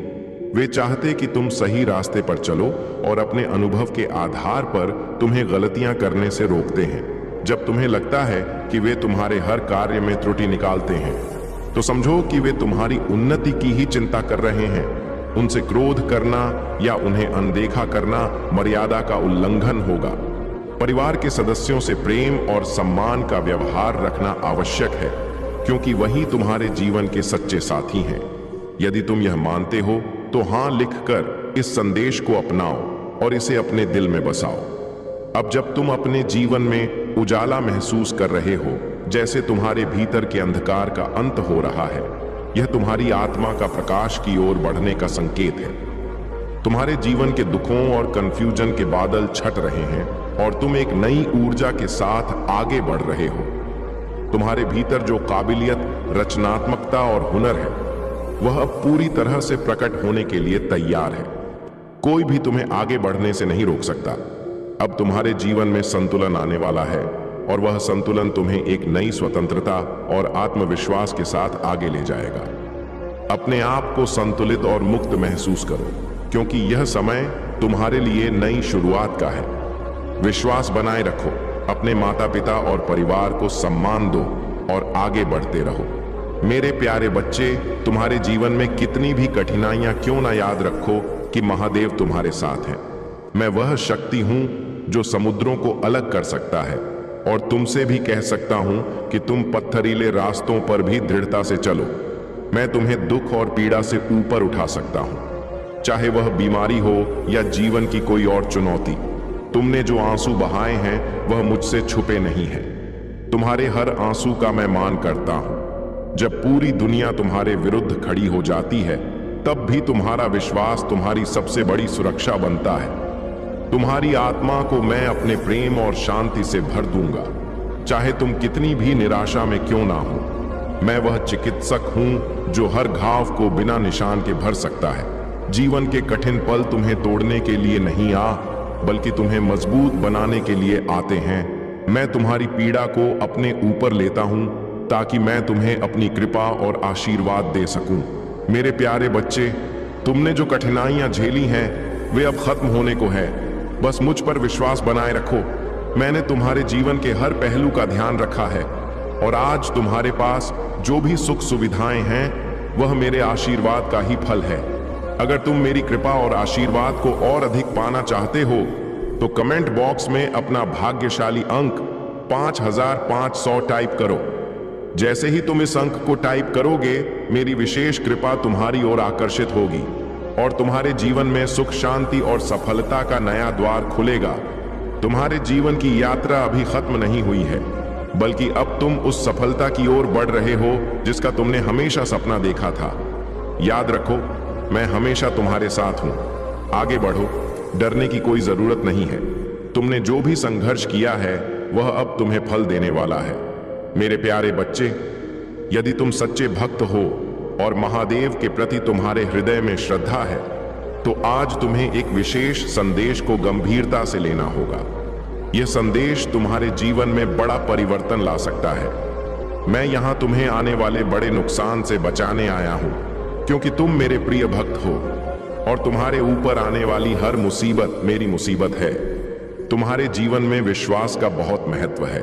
वे चाहते कि तुम सही रास्ते पर चलो और अपने अनुभव के आधार पर तुम्हें गलतियां करने से रोकते हैं। जब तुम्हें लगता है कि वे तुम्हारे हर कार्य में त्रुटि निकालते हैं तो समझो कि वे तुम्हारी उन्नति की ही चिंता कर रहे हैं। उनसे क्रोध करना या उन्हें अनदेखा करना मर्यादा का उल्लंघन होगा। परिवार के सदस्यों से प्रेम और सम्मान का व्यवहार रखना आवश्यक है, क्योंकि वही तुम्हारे जीवन के सच्चे साथी हैं। यदि तुम यह मानते हो तो हाँ लिखकर इस संदेश को अपनाओ और इसे अपने दिल में बसाओ। अब जब तुम अपने जीवन में उजाला महसूस कर रहे हो, जैसे तुम्हारे भीतर के अंधकार का अंत हो रहा है, यह तुम्हारी आत्मा का प्रकाश की ओर बढ़ने का संकेत है। तुम्हारे जीवन के दुखों और कंफ्यूजन के बादल छट रहे हैं और तुम एक नई ऊर्जा के साथ आगे बढ़ रहे हो। तुम्हारे भीतर जो काबिलियत, रचनात्मकता और हुनर है वह अब पूरी तरह से प्रकट होने के लिए तैयार है। कोई भी तुम्हें आगे बढ़ने से नहीं रोक सकता। अब तुम्हारे जीवन में संतुलन आने वाला है और वह संतुलन तुम्हें एक नई स्वतंत्रता और आत्मविश्वास के साथ आगे ले जाएगा। अपने आप को संतुलित और मुक्त महसूस करो, क्योंकि यह समय तुम्हारे लिए नई शुरुआत का है। विश्वास बनाए रखो, अपने माता पिता और परिवार को सम्मान दो और आगे बढ़ते रहो। मेरे प्यारे बच्चे, तुम्हारे जीवन में कितनी भी कठिनाइयां क्यों ना याद रखो कि महादेव तुम्हारे साथ हैं। मैं वह शक्ति हूं जो समुद्रों को अलग कर सकता है और तुमसे भी कह सकता हूं कि तुम पत्थरीले रास्तों पर भी दृढ़ता से चलो। मैं तुम्हें दुख और पीड़ा से ऊपर उठा सकता हूं, चाहे वह बीमारी हो या जीवन की कोई और चुनौती। तुमने जो आंसू बहाए हैं वह मुझसे छुपे नहीं हैं। तुम्हारे हर आंसू का मैं मान करता हूं। जब पूरी दुनिया तुम्हारे विरुद्ध खड़ी हो जाती है, तब भी तुम्हारा विश्वास तुम्हारी सबसे बड़ी सुरक्षा बनता है। तुम्हारी आत्मा को मैं अपने प्रेम और शांति से भर दूंगा, चाहे तुम कितनी भी निराशा में क्यों ना हो। मैं वह चिकित्सक हूं जो हर घाव को बिना निशान के भर सकता है। जीवन के कठिन पल तुम्हें तोड़ने के लिए नहीं बल्कि तुम्हें मजबूत बनाने के लिए आते हैं। मैं तुम्हारी पीड़ा को अपने ऊपर लेता हूं ताकि मैं तुम्हें अपनी कृपा और आशीर्वाद दे सकूं। मेरे प्यारे बच्चे, तुमने जो कठिनाइयां झेली हैं वे अब खत्म होने को है। बस मुझ पर विश्वास बनाए रखो। मैंने तुम्हारे जीवन के हर पहलू का ध्यान रखा है और आज तुम्हारे पास जो भी सुख सुविधाएं हैं वह मेरे आशीर्वाद का ही फल है। अगर तुम मेरी कृपा और आशीर्वाद को और अधिक पाना चाहते हो तो कमेंट बॉक्स में अपना भाग्यशाली अंक 5500 टाइप करो। जैसे ही तुम इस अंक को टाइप करोगे, मेरी विशेष कृपा तुम्हारी ओर आकर्षित होगी और तुम्हारे जीवन में सुख, शांति और सफलता का नया द्वार खुलेगा। तुम्हारे जीवन की यात्रा अभी खत्म नहीं हुई है, बल्कि अब तुम उस सफलता की ओर बढ़ रहे हो जिसका तुमने हमेशा सपना देखा था। याद रखो, मैं हमेशा तुम्हारे साथ हूं। आगे बढ़ो, डरने की कोई जरूरत नहीं है। तुमने जो भी संघर्ष किया है वह अब तुम्हें फल देने वाला है। मेरे प्यारे बच्चे, यदि तुम सच्चे भक्त हो और महादेव के प्रति तुम्हारे हृदय में श्रद्धा है तो आज तुम्हें एक विशेष संदेश को गंभीरता से लेना होगा। यह संदेश तुम्हारे जीवन में बड़ा परिवर्तन ला सकता है। मैं यहां तुम्हें आने वाले बड़े नुकसान से बचाने आया हूं, क्योंकि तुम मेरे प्रिय भक्त हो और तुम्हारे ऊपर आने वाली हर मुसीबत मेरी मुसीबत है। तुम्हारे जीवन में विश्वास का बहुत महत्व है।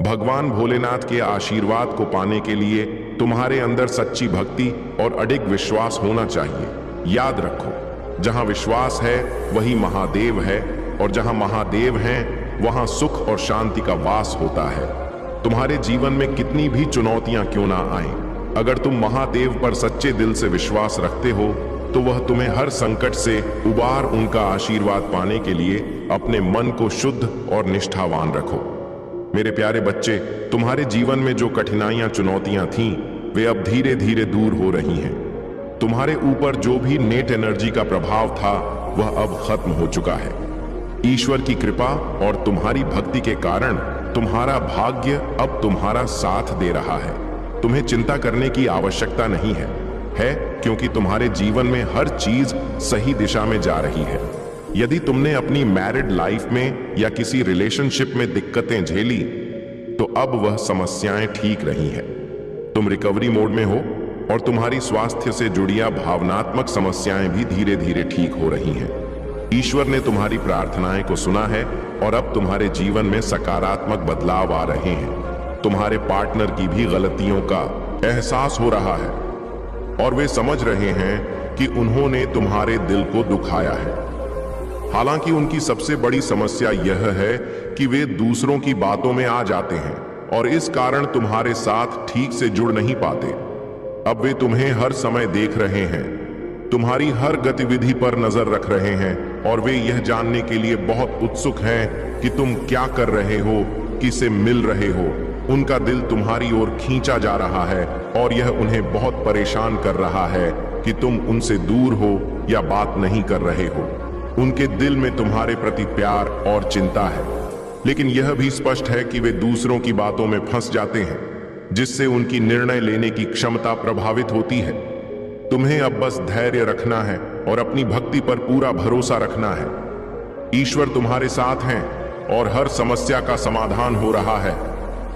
भगवान भोलेनाथ के आशीर्वाद को पाने के लिए तुम्हारे अंदर सच्ची भक्ति और अडिग विश्वास होना चाहिए। याद रखो, जहां विश्वास है वही महादेव है, और जहां महादेव हैं वहां सुख और शांति का वास होता है। तुम्हारे जीवन में कितनी भी चुनौतियां क्यों ना आएं, अगर तुम महादेव पर सच्चे दिल से विश्वास रखते हो तो वह तुम्हें हर संकट से उबार उनका आशीर्वाद पाने के लिए अपने मन को शुद्ध और निष्ठावान रखो। मेरे प्यारे बच्चे, तुम्हारे जीवन में जो कठिनाइयां चुनौतियां थीं, वे अब धीरे धीरे दूर हो रही हैं। तुम्हारे ऊपर जो भी नेट एनर्जी का प्रभाव था वह अब खत्म हो चुका है। ईश्वर की कृपा और तुम्हारी भक्ति के कारण तुम्हारा भाग्य अब तुम्हारा साथ दे रहा है। तुम्हें चिंता करने की आवश्यकता नहीं है, क्योंकि तुम्हारे जीवन में हर चीज सही दिशा में जा रही है। यदि तुमने अपनी मैरिड लाइफ में या किसी रिलेशनशिप में दिक्कतें झेली, तो अब वह समस्याएं ठीक रही हैं। तुम रिकवरी मोड में हो और तुम्हारी स्वास्थ्य से जुड़िया भावनात्मक समस्याएं भी धीरे धीरे ठीक हो रही हैं। ईश्वर ने तुम्हारी प्रार्थनाएं को सुना है और अब तुम्हारे जीवन में सकारात्मक बदलाव आ रहे हैं। तुम्हारे पार्टनर की भी गलतियों का एहसास हो रहा है और वे समझ रहे हैं कि उन्होंने तुम्हारे दिल को दुखाया है। हालांकि उनकी सबसे बड़ी समस्या यह है कि वे दूसरों की बातों में आ जाते हैं और इस कारण तुम्हारे साथ ठीक से जुड़ नहीं पाते। अब वे तुम्हें हर समय देख रहे हैं, तुम्हारी हर गतिविधि पर नजर रख रहे हैं और वे यह जानने के लिए बहुत उत्सुक हैं कि तुम क्या कर रहे हो, किसे मिल रहे हो। उनका दिल तुम्हारी ओर खींचा जा रहा है और यह उन्हें बहुत परेशान कर रहा है कि तुम उनसे दूर हो या बात नहीं कर रहे हो। उनके दिल में तुम्हारे प्रति प्यार और चिंता है, लेकिन यह भी स्पष्ट है कि वे दूसरों की बातों में फंस जाते हैं, जिससे उनकी निर्णय लेने की क्षमता प्रभावित होती है। तुम्हें अब बस धैर्य रखना है और अपनी भक्ति पर पूरा भरोसा रखना है। ईश्वर तुम्हारे साथ हैं और हर समस्या का समाधान हो रहा है।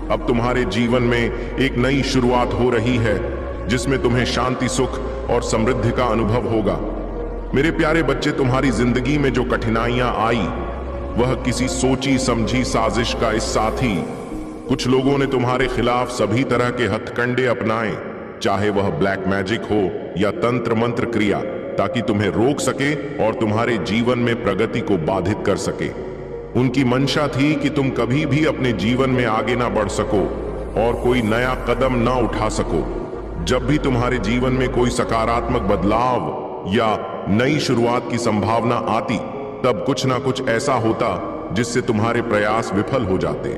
अब तुम्हारे जीवन में एक नई शुरुआत हो रही है, जिसमें तुम्हें शांति, सुख और समृद्धि का अनुभव होगा। मेरे प्यारे बच्चे, तुम्हारी जिंदगी में जो कठिनाइयां आई वह किसी सोची समझी साजिश का हिस्सा थी। कुछ लोगों ने तुम्हारे खिलाफ सभी तरह के हथकंडे अपनाए, चाहे वह ब्लैक मैजिक हो या तंत्र मंत्र क्रिया, ताकि तुम्हें रोक सके और तुम्हारे जीवन में प्रगति को बाधित कर सके। उनकी मंशा थी कि तुम कभी भी अपने जीवन में आगे ना बढ़ सको और कोई नया कदम ना उठा सको। जब भी तुम्हारे जीवन में कोई सकारात्मक बदलाव या नई शुरुआत की संभावना आती, तब कुछ ना कुछ ऐसा होता जिससे तुम्हारे प्रयास विफल हो जाते।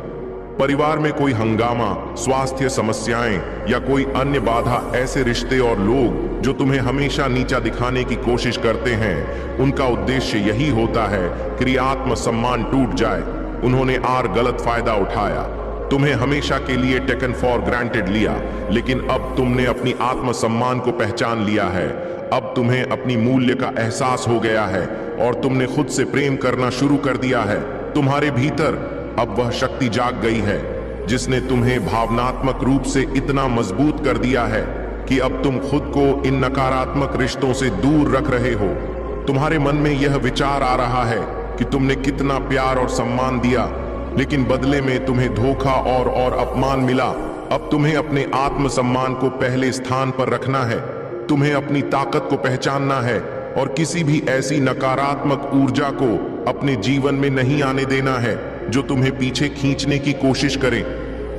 परिवार में कोई हंगामा, स्वास्थ्य समस्याएं या कोई अन्य बाधा, ऐसे रिश्ते और लोग जो तुम्हें हमेशा नीचा दिखाने की कोशिश करते हैं, उनका उद्देश्य यही होता है कि आत्मसम्मान टूट जाए। उन्होंने गलत फायदा उठाया, तुम्हें हमेशा के लिए टेकन फॉर ग्रांटेड लिया, लेकिन अब तुमने अपनी आत्मसम्मान को पहचान लिया है। अब तुम्हें अपनी मूल्य का एहसास हो गया है और तुमने खुद से प्रेम करना शुरू कर दिया है। तुम्हारे भीतर अब वह शक्ति जाग गई है जिसने तुम्हें भावनात्मक रूप से इतना मजबूत कर दिया है कि अब तुम खुद को इन नकारात्मक रिश्तों से दूर रख रहे हो। तुम्हारे मन में यह विचार आ रहा है कि तुमने कितना प्यार और सम्मान दिया, लेकिन बदले में तुम्हें धोखा और अपमान मिला। अब तुम्हें अपने आत्मसम्मान को पहले स्थान पर रखना है। तुम्हें अपनी ताकत को पहचानना है और किसी भी ऐसी नकारात्मक ऊर्जा को अपने जीवन में नहीं आने देना है जो तुम्हें पीछे खींचने की कोशिश करे।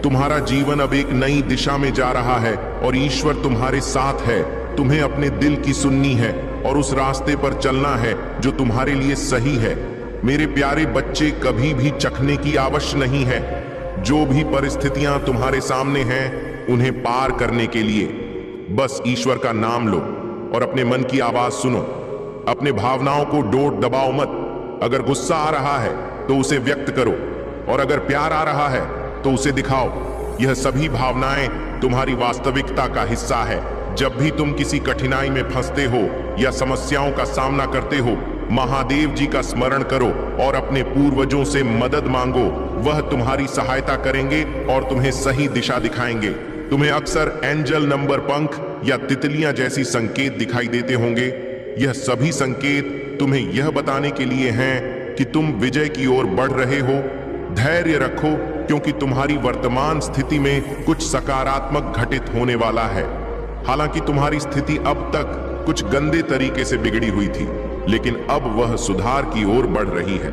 तुम्हारा जीवन अब एक नई दिशा में जा रहा है और ईश्वर तुम्हारे साथ है। तुम्हें अपने दिल की सुननी है और उस रास्ते पर चलना है जो तुम्हारे लिए सही है। मेरे प्यारे बच्चे, कभी भी चखने की आवश्यकता नहीं है। जो भी परिस्थितियां तुम्हारे सामने हैं, उन्हें पार करने के लिए बस ईश्वर का नाम लो और अपने मन की आवाज सुनो। अपने भावनाओं को डोट दबाओ मत। अगर गुस्सा आ रहा है तो उसे व्यक्त करो और अगर प्यार आ रहा है तो उसे दिखाओ। यह सभी भावनाएं तुम्हारी वास्तविकता का हिस्सा है। जब भी तुम किसी कठिनाई में फंसते हो या समस्याओं का सामना करते हो, महादेव जी का स्मरण करो और अपने पूर्वजों से मदद मांगो। वह तुम्हारी सहायता करेंगे और तुम्हें सही दिशा दिखाएंगे। तुम्हें अक्सर एंजल नंबर, पंख या तितलियां जैसी संकेत दिखाई देते होंगे। यह सभी संकेत तुम्हें यह बताने के लिए हैं कि तुम विजय की ओर बढ़ रहे हो। धैर्य रखो, क्योंकि तुम्हारी वर्तमान स्थिति में कुछ सकारात्मक घटित होने वाला है। हालांकि तुम्हारी स्थिति अब तक कुछ गंदे तरीके से बिगड़ी हुई थी, लेकिन अब वह सुधार की ओर बढ़ रही है।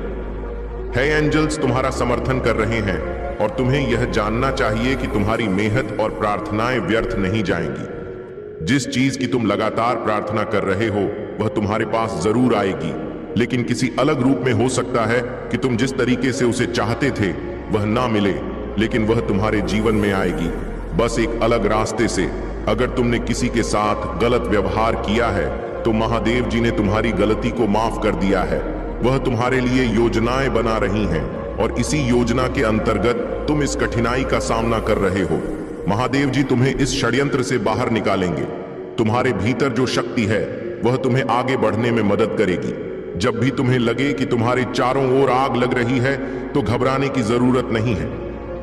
एंजल्स तुम्हारा समर्थन कर रहे हैं और तुम्हें यह जानना चाहिए कि तुम्हारी मेहनत और प्रार्थनाएं व्यर्थ नहीं जाएंगी। जिस चीज की तुम लगातार प्रार्थना कर रहे हो वह तुम्हारे पास जरूर आएगी, लेकिन किसी अलग रूप में हो सकता है कि तुम जिस तरीके से उसे चाहते थे वह ना मिले, लेकिन वह तुम्हारे जीवन में आएगी, बस एक अलग रास्ते से। अगर तुमने किसी के साथ गलत व्यवहार किया है तो महादेव जी ने तुम्हारी गलती को माफ कर दिया है। वह तुम्हारे लिए योजनाएं बना रही हैं और इसी योजना के अंतर्गत तुम इस कठिनाई का सामना कर रहे हो। महादेव जी तुम्हें इस षड्यंत्र से बाहर निकालेंगे। तुम्हारे भीतर जो शक्ति है वह तुम्हें आगे बढ़ने में मदद करेगी। जब भी तुम्हें लगे कि तुम्हारे चारों ओर आग लग रही है तो घबराने की जरूरत नहीं है।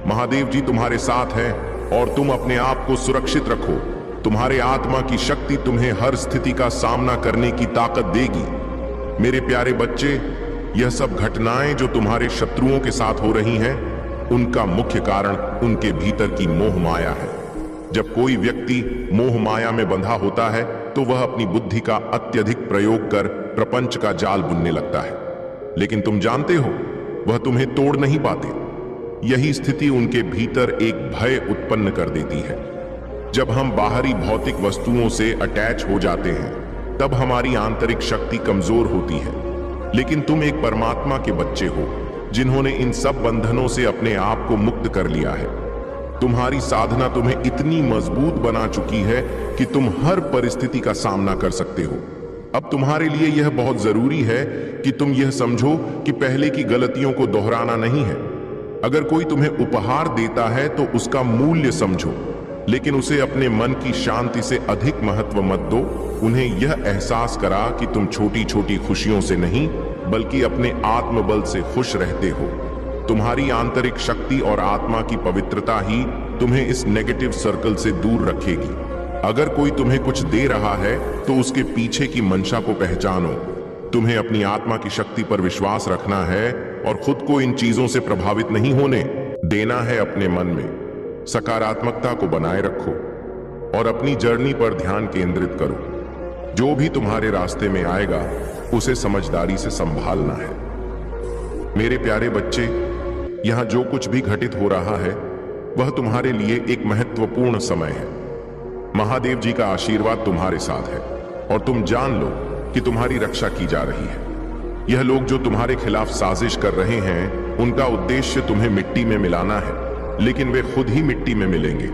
महादेव जी तुम्हारे साथ हैं और तुम अपने आप को सुरक्षित रखो। तुम्हारे आत्मा की शक्ति तुम्हें हर स्थिति का सामना करने की ताकत देगी। मेरे प्यारे बच्चे, यह सब घटनाएं जो तुम्हारे शत्रुओं के साथ हो रही हैं, उनका मुख्य कारण उनके भीतर की मोह माया है। जब कोई व्यक्ति मोह माया में बंधा होता है तो वह अपनी बुद्धि का अत्यधिक प्रयोग कर प्रपंच का जाल बुनने लगता है, लेकिन तुम जानते हो वह तुम्हें तोड़ नहीं पाते। यही स्थिति उनके भीतर एक भय उत्पन्न कर देती है। जब हम बाहरी भौतिक वस्तुओं से अटैच हो जाते हैं तब हमारी आंतरिक शक्ति कमजोर होती है, लेकिन तुम एक परमात्मा के बच्चे हो जिन्होंने इन सब बंधनों से अपने आप को मुक्त कर लिया है। तुम्हारी साधना तुम्हें इतनी मजबूत बना चुकी है कि तुम हर परिस्थिति का सामना कर सकते हो। अब तुम्हारे लिए यह बहुत जरूरी है कि तुम यह समझो कि पहले की गलतियों को दोहराना नहीं है। अगर कोई तुम्हें उपहार देता है तो उसका मूल्य समझो, लेकिन उसे अपने मन की शांति से अधिक महत्व मत दो। उन्हें यह एहसास करा कि तुम छोटी छोटी खुशियों से नहीं बल्कि अपने आत्मबल से खुश रहते हो। तुम्हारी आंतरिक शक्ति और आत्मा की पवित्रता ही तुम्हें इस नेगेटिव सर्कल से दूर रखेगी। अगर कोई तुम्हें कुछ दे रहा है तो उसके पीछे की मंशा को पहचानो। तुम्हें अपनी आत्मा की शक्ति पर विश्वास रखना है और खुद को इन चीजों से प्रभावित नहीं होने देना है। अपने मन में सकारात्मकता को बनाए रखो और अपनी जर्नी पर ध्यान केंद्रित करो। जो भी तुम्हारे रास्ते में आएगा उसे समझदारी से संभालना है। मेरे प्यारे बच्चे, यहां जो कुछ भी घटित हो रहा है वह तुम्हारे लिए एक महत्वपूर्ण समय है। महादेव जी का आशीर्वाद तुम्हारे साथ है और तुम जान लो कि तुम्हारी रक्षा की जा रही है। यह लोग जो तुम्हारे खिलाफ साजिश कर रहे हैं उनका उद्देश्य तुम्हें मिट्टी में मिलाना है, लेकिन वे खुद ही मिट्टी में मिलेंगे।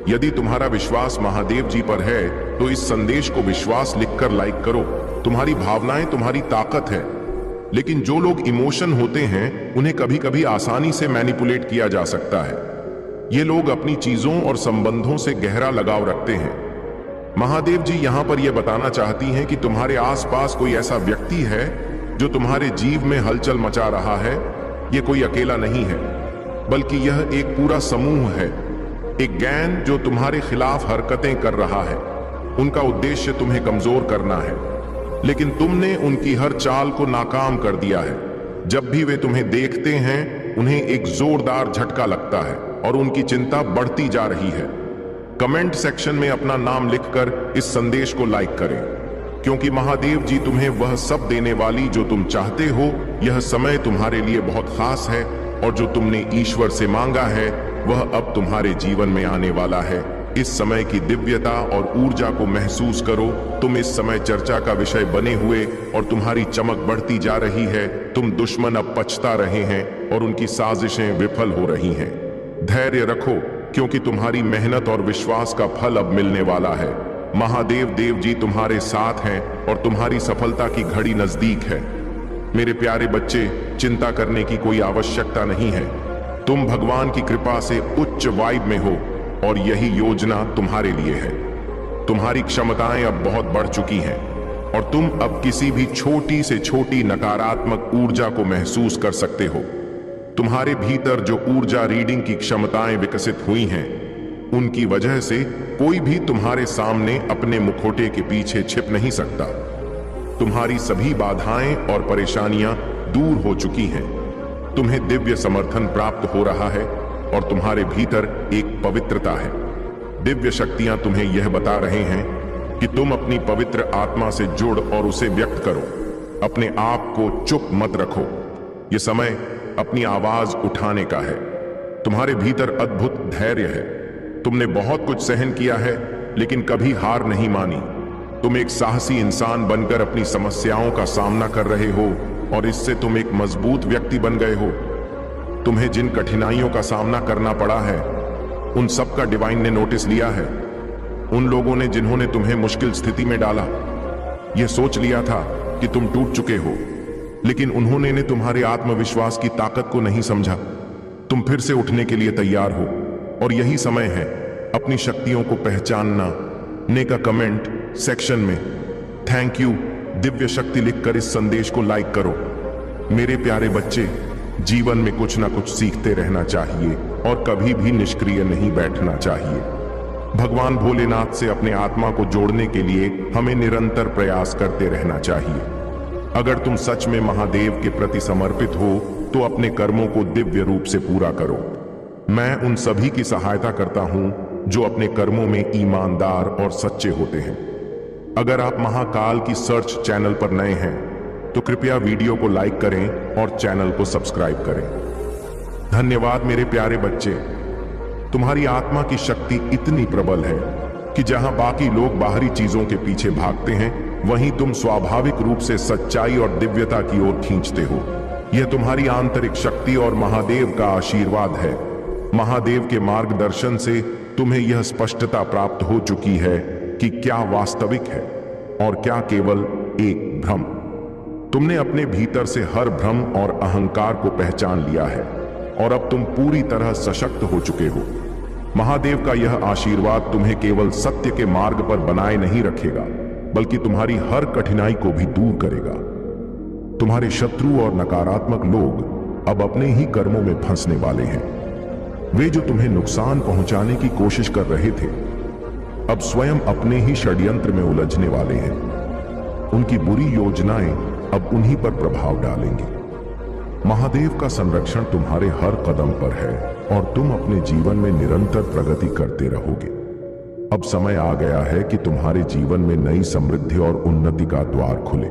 यदि तुम्हारा विश्वास महादेव जी पर है तो इस संदेश को विश्वास लिखकर लाइक करो। तुम्हारी भावनाएं तुम्हारी ताकत है, लेकिन जो लोग इमोशन होते हैं उन्हें कभी कभी आसानी से मैनिपुलेट किया जा सकता है। ये लोग अपनी चीजों और संबंधों से गहरा लगाव रखते हैं। महादेव जी यहां पर यह बताना चाहती हैं कि तुम्हारे आसपास कोई ऐसा व्यक्ति है जो तुम्हारे जीव में हलचल मचा रहा है। यह कोई अकेला नहीं है, बल्कि यह एक पूरा समूह है, एक गैंग जो तुम्हारे खिलाफ हरकतें कर रहा है। उनका उद्देश्य तुम्हें कमजोर करना है, लेकिन तुमने उनकी हर चाल को नाकाम कर दिया है। जब भी वे तुम्हें देखते हैं उन्हें एक जोरदार झटका लगता है और उनकी चिंता बढ़ती जा रही है। कमेंट सेक्शन में अपना नाम लिखकर इस संदेश को लाइक करें, क्योंकि महादेव जी तुम्हें वह सब देने वाली जो तुम चाहते हो। यह समय तुम्हारे लिए बहुत खास है और जो तुमने ईश्वर से मांगा है वह अब तुम्हारे जीवन में आने वाला है। इस समय की दिव्यता और ऊर्जा को महसूस करो। तुम इस समय चर्चा का विषय बने हुए और तुम्हारी चमक बढ़ती जा रही है। तुम दुश्मन अब पछता रहे हैं और उनकी साजिशें विफल हो रही हैं। धैर्य रखो, क्योंकि तुम्हारी मेहनत और विश्वास का फल अब मिलने वाला है। महादेव देव जी तुम्हारे साथ हैं और तुम्हारी सफलता की घड़ी नजदीक है। मेरे प्यारे बच्चे, चिंता करने की कोई आवश्यकता नहीं है। तुम भगवान की कृपा से उच्च वाइब में हो और यही योजना तुम्हारे लिए है। तुम्हारी क्षमताएं अब बहुत बढ़ चुकी हैं। और तुम अब किसी भी छोटी से छोटी नकारात्मक ऊर्जा को महसूस कर सकते हो। तुम्हारे भीतर जो ऊर्जा रीडिंग की क्षमताएं विकसित हुई हैं, उनकी वजह से कोई भी तुम्हारे सामने अपने मुखौटे के पीछे छिप नहीं सकता। तुम्हारी सभी बाधाएं और परेशानियां दूर हो चुकी हैं। तुम्हें दिव्य समर्थन प्राप्त हो रहा है और तुम्हारे भीतर एक पवित्रता है। दिव्य शक्तियां तुम्हें यह बता रहे हैं कि तुम अपनी पवित्र आत्मा से जुड़ और उसे व्यक्त करो। अपने आप को चुप मत रखो। यह समय अपनी आवाज उठाने का है। तुम्हारे भीतर अद्भुत धैर्य है। तुमने बहुत कुछ सहन किया है, लेकिन कभी हार नहीं मानी। तुम एक साहसी इंसान बनकर अपनी समस्याओं का सामना कर रहे हो और इससे तुम एक मजबूत व्यक्ति बन गए हो। तुम्हें जिन कठिनाइयों का सामना करना पड़ा है, उन सब का डिवाइन ने नोटिस लिया है। उन लोगों ने जिन्होंने तुम्हें मुश्किल स्थिति में डाला, यह सोच लिया था कि तुम टूट चुके हो, लेकिन उन्होंने तुम्हारे आत्मविश्वास की ताकत को नहीं समझा। तुम फिर से उठने के लिए तैयार हो और यही समय है अपनी शक्तियों को पहचानना। ने का कमेंट सेक्शन में थैंक यू दिव्य शक्ति लिखकर इस संदेश को लाइक करो। मेरे प्यारे बच्चे, जीवन में कुछ ना कुछ सीखते रहना चाहिए और कभी भी निष्क्रिय नहीं बैठना चाहिए। भगवान भोलेनाथ से अपने आत्मा को जोड़ने के लिए हमें निरंतर प्रयास करते रहना चाहिए। अगर तुम सच में महादेव के प्रति समर्पित हो तो अपने कर्मों को दिव्य रूप से पूरा करो। मैं उन सभी की सहायता करता हूं जो अपने कर्मों में ईमानदार और सच्चे होते हैं। अगर आप महाकाल की सर्च चैनल पर नए हैं तो कृपया वीडियो को लाइक करें और चैनल को सब्सक्राइब करें। धन्यवाद मेरे प्यारे बच्चे। तुम्हारी आत्मा की शक्ति इतनी प्रबल है कि जहां बाकी लोग बाहरी चीजों के पीछे भागते हैं, वहीं तुम स्वाभाविक रूप से सच्चाई और दिव्यता की ओर खींचते हो। यह तुम्हारी आंतरिक शक्ति और महादेव का आशीर्वाद है। महादेव के मार्गदर्शन से तुम्हें यह स्पष्टता प्राप्त हो चुकी है कि क्या वास्तविक है और क्या केवल एक भ्रम। तुमने अपने भीतर से हर भ्रम और अहंकार को पहचान लिया है और अब तुम पूरी तरह सशक्त हो चुके हो। महादेव का यह आशीर्वाद तुम्हें केवल सत्य के मार्ग पर बनाए नहीं रखेगा, बल्कि तुम्हारी हर कठिनाई को भी दूर करेगा। तुम्हारे शत्रु और नकारात्मक लोग अब अपने ही कर्मों में फंसने वाले हैं। वे जो तुम्हें नुकसान पहुंचाने की कोशिश कर रहे थे, अब स्वयं अपने ही षड्यंत्र में उलझने वाले हैं। उनकी बुरी योजनाएं अब उन्हीं पर प्रभाव डालेंगी। महादेव का संरक्षण तुम्हारे हर कदम पर है और तुम अपने जीवन में निरंतर प्रगति करते रहोगे। अब समय आ गया है कि तुम्हारे जीवन में नई समृद्धि और उन्नति का द्वार खुले।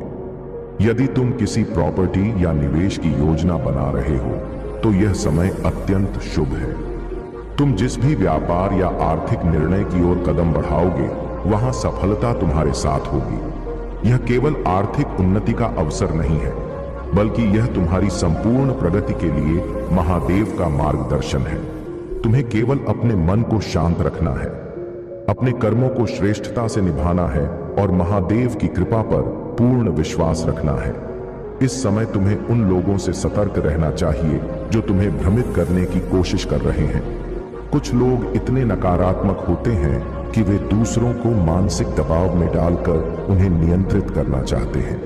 यदि तुम किसी प्रॉपर्टी या निवेश की योजना बना रहे हो तो यह समय अत्यंत शुभ है। तुम जिस भी व्यापार या आर्थिक निर्णय की ओर कदम बढ़ाओगे, वहां सफलता तुम्हारे साथ होगी। यह केवल आर्थिक उन्नति का अवसर नहीं है, बल्कि यह तुम्हारी संपूर्ण प्रगति के लिए महादेव का मार्गदर्शन है। तुम्हें केवल अपने मन को शांत रखना है, अपने कर्मों को श्रेष्ठता से निभाना है और महादेव की कृपा पर पूर्ण विश्वास रखना है। इस समय तुम्हें उन लोगों से सतर्क रहना चाहिए जो तुम्हें भ्रमित करने की कोशिश कर रहे हैं। कुछ लोग इतने नकारात्मक होते हैं कि वे दूसरों को मानसिक दबाव में डालकर उन्हें नियंत्रित करना चाहते हैं।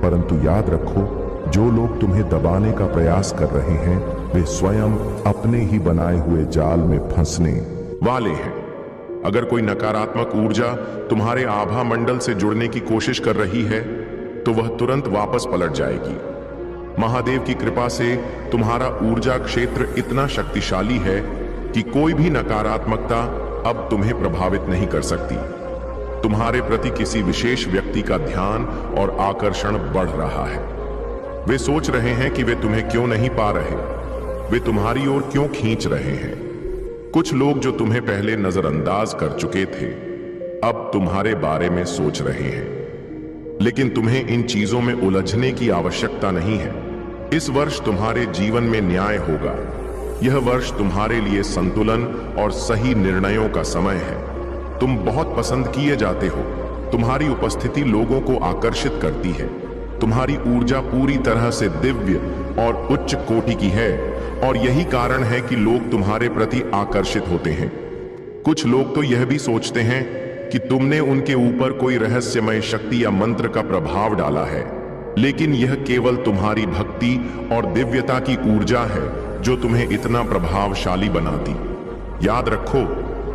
परंतु याद रखो, जो लोग तुम्हें दबाने का प्रयास कर रहे हैं, वे स्वयं अपने ही बनाए हुए जाल में फंसने वाले हैं। अगर कोई नकारात्मक ऊर्जा तुम्हारे आभा मंडल से जुड़ने की कोशिश कर रही है, तो वह तुरंत वापस पलट जाएगी। महादेव की कृपा से तुम्हारा ऊर्जा क्षेत्र इतना शक्तिशाली है कि कोई भी नकारात्मकता अब तुम्हें प्रभावित नहीं कर सकती। तुम्हारे प्रति किसी विशेष व्यक्ति का ध्यान और आकर्षण बढ़ रहा है। वे सोच रहे हैं कि वे तुम्हें क्यों नहीं पा रहे, वे तुम्हारी ओर क्यों खींच रहे हैं। कुछ लोग जो तुम्हें पहले नजरअंदाज कर चुके थे, अब तुम्हारे बारे में सोच रहे हैं। लेकिन तुम्हें इन चीजों में उलझने की आवश्यकता नहीं है। इस वर्ष तुम्हारे जीवन में न्याय होगा। यह वर्ष तुम्हारे लिए संतुलन और सही निर्णयों का समय है। तुम बहुत पसंद किए जाते हो। तुम्हारी उपस्थिति लोगों को आकर्षित करती है। तुम्हारी ऊर्जा पूरी तरह से दिव्य और उच्च कोटि की है और यही कारण है कि लोग तुम्हारे प्रति आकर्षित होते हैं। कुछ लोग तो यह भी सोचते हैं कि तुमने उनके ऊपर कोई रहस्यमय शक्ति या मंत्र का प्रभाव डाला है, लेकिन यह केवल तुम्हारी भक्ति और दिव्यता की ऊर्जा है जो तुम्हें इतना प्रभावशाली बनाती। याद रखो,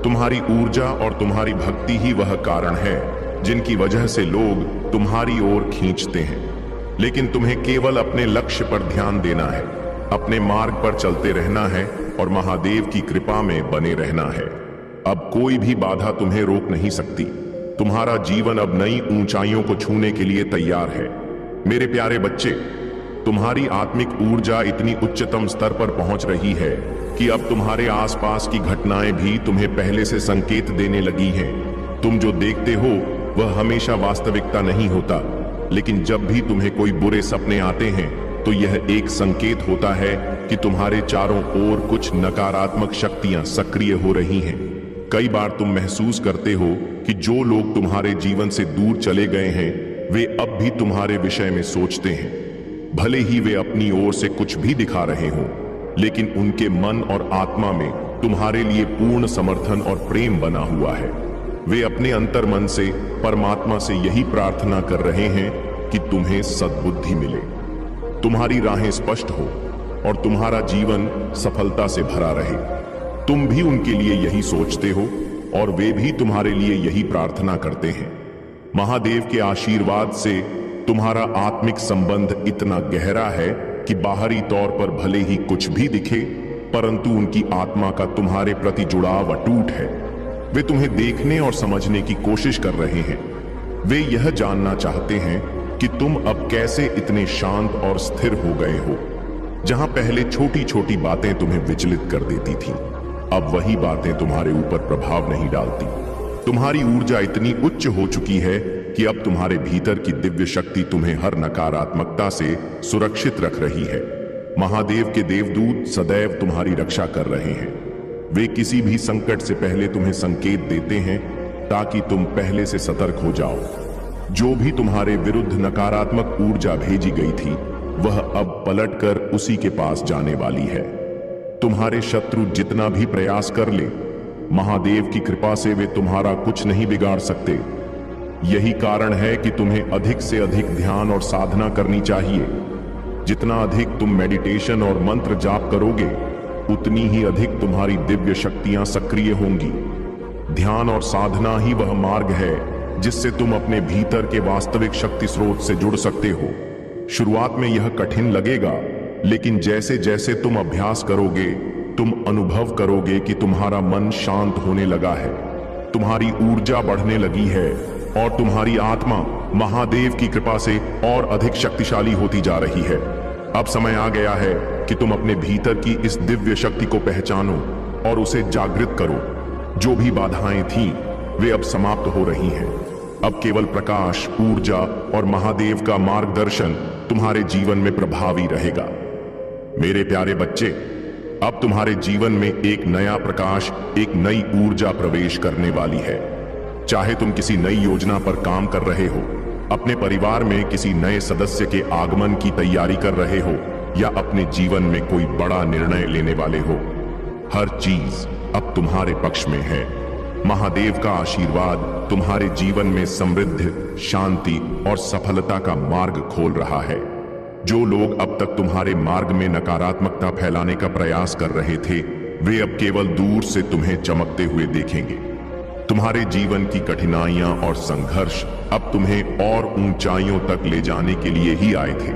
तुम्हारी ऊर्जा और तुम्हारी भक्ति ही वह कारण है जिनकी वजह से लोग तुम्हारी ओर खींचते हैं। लेकिन तुम्हें केवल अपने लक्ष्य पर ध्यान देना है, अपने मार्ग पर चलते रहना है और महादेव की कृपा में बने रहना है। अब कोई भी बाधा तुम्हें रोक नहीं सकती। तुम्हारा जीवन अब नई ऊंचाइयों को छूने के लिए तैयार है। मेरे प्यारे बच्चे, तुम्हारी आत्मिक ऊर्जा इतनी उच्चतम स्तर पर पहुंच रही है कि अब तुम्हारे आसपास की घटनाएं भी तुम्हें पहले से संकेत देने लगी हैं। तुम जो देखते हो वह हमेशा वास्तविकता नहीं होता, लेकिन जब भी तुम्हें कोई बुरे सपने आते हैं तो यह एक संकेत होता है कि तुम्हारे चारों ओर कुछ नकारात्मक शक्तियां सक्रिय हो रही हैं। कई बार तुम महसूस करते हो कि जो लोग तुम्हारे जीवन से दूर चले गए हैं वे अब भी तुम्हारे विषय में सोचते हैं। भले ही वे अपनी ओर से कुछ भी दिखा रहे हों, लेकिन उनके मन और आत्मा में तुम्हारे लिए पूर्ण समर्थन और प्रेम बना हुआ है। वे अपने अंतर्मन से परमात्मा से यही प्रार्थना कर रहे हैं कि तुम्हें सद्बुद्धि मिले, तुम्हारी राहें स्पष्ट हो और तुम्हारा जीवन सफलता से भरा रहे। तुम भी उनके लिए यही सोचते हो और वे भी तुम्हारे लिए यही प्रार्थना करते हैं। महादेव के आशीर्वाद से तुम्हारा आत्मिक संबंध इतना गहरा है कि बाहरी तौर पर भले ही कुछ भी दिखे, परंतु उनकी आत्मा का तुम्हारे प्रति जुड़ाव अटूट है। वे तुम्हें देखने और समझने की कोशिश कर रहे हैं। वे यह जानना चाहते हैं कि तुम अब कैसे इतने शांत और स्थिर हो गए हो। जहां पहले छोटी छोटी बातें तुम्हें विचलित कर देती थीं, अब वही बातें तुम्हारे ऊपर प्रभाव नहीं डालती। तुम्हारी ऊर्जा इतनी उच्च हो चुकी है कि अब तुम्हारे भीतर की दिव्य शक्ति तुम्हें हर नकारात्मकता से सुरक्षित रख रही है। महादेव के देवदूत सदैव तुम्हारी रक्षा कर रहे हैं। वे किसी भी संकट से पहले तुम्हें संकेत देते हैं ताकि तुम पहले से सतर्क हो जाओ। जो भी तुम्हारे विरुद्ध नकारात्मक ऊर्जा भेजी गई थी वह अब पलटकर उसी के पास जाने वाली है। तुम्हारे शत्रु जितना भी प्रयास कर ले, महादेव की कृपा से वे तुम्हारा कुछ नहीं बिगाड़ सकते। यही कारण है कि तुम्हें अधिक से अधिक ध्यान और साधना करनी चाहिए। जितना अधिक तुम मेडिटेशन और मंत्र जाप करोगे, उतनी ही अधिक तुम्हारी दिव्य शक्तियां सक्रिय होंगी। ध्यान और साधना ही वह मार्ग है जिससे तुम अपने भीतर के वास्तविक शक्ति स्रोत से जुड़ सकते हो। शुरुआत में यह कठिन लगेगा, लेकिन जैसे जैसे तुम अभ्यास करोगे, तुम अनुभव करोगे कि तुम्हारा मन शांत होने लगा है, तुम्हारी ऊर्जा बढ़ने लगी है और तुम्हारी आत्मा महादेव की कृपा से और अधिक शक्तिशाली होती जा रही है। अब समय आ गया है कि तुम अपने भीतर की इस दिव्य शक्ति को पहचानो और उसे जागृत करो। जो भी बाधाएं थीं, वे अब समाप्त हो रही हैं। अब केवल प्रकाश, ऊर्जा और महादेव का मार्गदर्शन तुम्हारे जीवन में प्रभावी रहेगा। मेरे प्यारे बच्चे, अब तुम्हारे जीवन में एक नया प्रकाश, एक नई ऊर्जा प्रवेश करने वाली है। चाहे तुम किसी नई योजना पर काम कर रहे हो, अपने परिवार में किसी नए सदस्य के आगमन की तैयारी कर रहे हो या अपने जीवन में कोई बड़ा निर्णय लेने वाले हो, हर चीज अब तुम्हारे पक्ष में है। महादेव का आशीर्वाद तुम्हारे जीवन में समृद्धि, शांति और सफलता का मार्ग खोल रहा है। जो लोग अब तक तुम्हारे मार्ग में नकारात्मकता फैलाने का प्रयास कर रहे थे, वे अब केवल दूर से तुम्हें चमकते हुए देखेंगे। तुम्हारे जीवन की कठिनाइयां और संघर्ष अब तुम्हें और ऊंचाइयों तक ले जाने के लिए ही आए थे।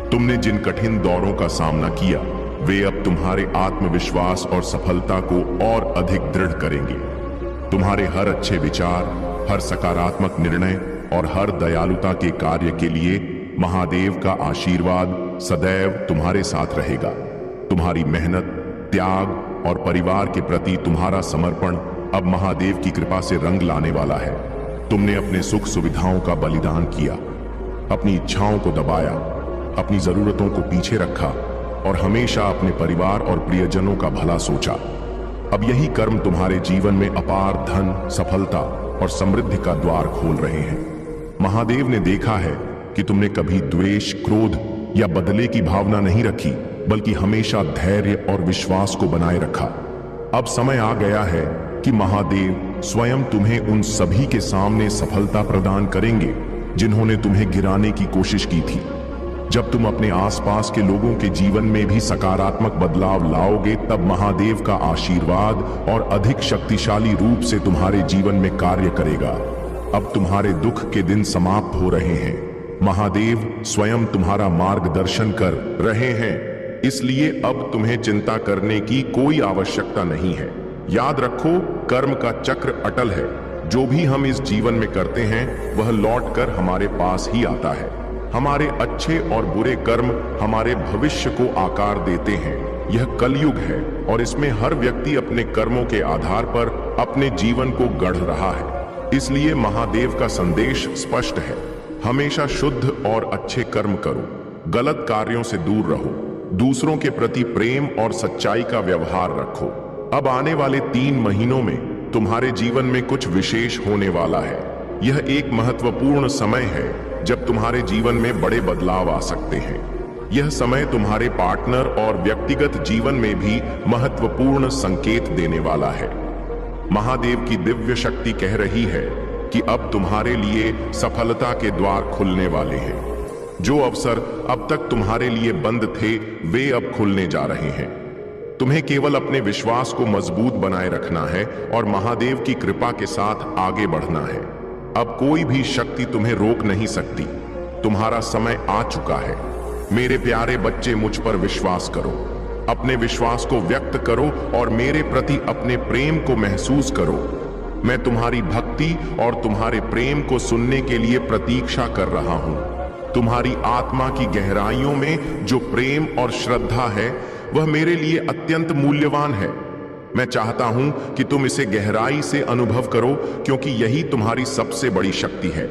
तुमने जिन कठिन दौरों का सामना किया, वे अब तुम्हारे आत्मविश्वास और सफलता को और अधिक दृढ़ करेंगे। तुम्हारे हर अच्छे विचार, हर सकारात्मक निर्णय और हर दयालुता के कार्य के लिए महादेव का आशीर्वाद सदैव तुम्हारे साथ रहेगा। तुम्हारी मेहनत, त्याग और परिवार के प्रति तुम्हारा समर्पण अब महादेव की कृपा से रंग लाने वाला है। तुमने अपने सुख सुविधाओं का बलिदान किया, अपनी इच्छाओं को दबाया, अपनी जरूरतों को पीछे रखा और हमेशा अपने परिवार और प्रियजनों का भला सोचा। अब यही कर्म तुम्हारे जीवन में अपार धन, सफलता और समृद्धि का द्वार खोल रहे हैं। महादेव ने देखा है कि तुमने कभी द्वेष, क्रोध या बदले की भावना नहीं रखी, बल्कि हमेशा धैर्य और विश्वास को बनाए रखा। अब समय आ गया है कि महादेव स्वयं तुम्हें उन सभी के सामने सफलता प्रदान करेंगे जिन्होंने तुम्हें गिराने की कोशिश की थी। जब तुम अपने आसपास के लोगों के जीवन में भी सकारात्मक बदलाव लाओगे, तब महादेव का आशीर्वाद और अधिक शक्तिशाली रूप से तुम्हारे जीवन में कार्य करेगा। अब तुम्हारे दुख के दिन समाप्त हो रहे हैं। महादेव स्वयं तुम्हारा मार्गदर्शन कर रहे हैं, इसलिए अब तुम्हें चिंता करने की कोई आवश्यकता नहीं है। याद रखो, कर्म का चक्र अटल है। जो भी हम इस जीवन में करते हैं वह लौटकर हमारे पास ही आता है। हमारे अच्छे और बुरे कर्म हमारे भविष्य को आकार देते हैं। यह कलयुग है और इसमें हर व्यक्ति अपने कर्मों के आधार पर अपने जीवन को गढ़ रहा है। इसलिए महादेव का संदेश स्पष्ट है, हमेशा शुद्ध और अच्छे कर्म करो, गलत कार्यों से दूर रहो, दूसरों के प्रति प्रेम और सच्चाई का व्यवहार रखो। अब आने वाले 3 महीनों में तुम्हारे जीवन में कुछ विशेष होने वाला है। यह एक महत्वपूर्ण समय है जब तुम्हारे जीवन में बड़े बदलाव आ सकते हैं। यह समय तुम्हारे पार्टनर और व्यक्तिगत जीवन में भी महत्वपूर्ण संकेत देने वाला है। महादेव की दिव्य शक्ति कह रही है कि अब तुम्हारे लिए सफलता के द्वार खुलने वाले हैं। जो अवसर अब तक तुम्हारे लिए बंद थे, वे अब खुलने जा रहे हैं। तुम्हें केवल अपने विश्वास को मजबूत बनाए रखना है और महादेव की कृपा के साथ आगे बढ़ना है। अब कोई भी शक्ति तुम्हें रोक नहीं सकती। तुम्हारा समय आ चुका है। मेरे प्यारे बच्चे, मुझ पर विश्वास करो, अपने विश्वास को व्यक्त करो और मेरे प्रति अपने प्रेम को महसूस करो। मैं तुम्हारी भक्ति और तुम्हारे प्रेम को सुनने के लिए प्रतीक्षा कर रहा हूं। तुम्हारी आत्मा की गहराइयों में जो प्रेम और श्रद्धा है, वह मेरे लिए अत्यंत मूल्यवान है। मैं चाहता हूं कि तुम इसे गहराई से अनुभव करो, क्योंकि यही तुम्हारी सबसे बड़ी शक्ति है।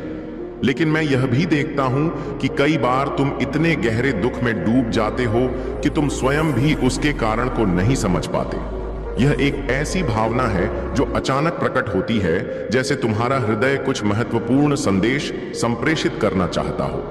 लेकिन मैं यह भी देखता हूं कि कई बार तुम इतने गहरे दुख में डूब जाते हो कि तुम स्वयं भी उसके कारण को नहीं समझ पाते। यह एक ऐसी भावना है जो अचानक प्रकट होती है, जैसे तुम्हारा हृदय कुछ महत्वपूर्ण संदेश संप्रेषित करना चाहता हो।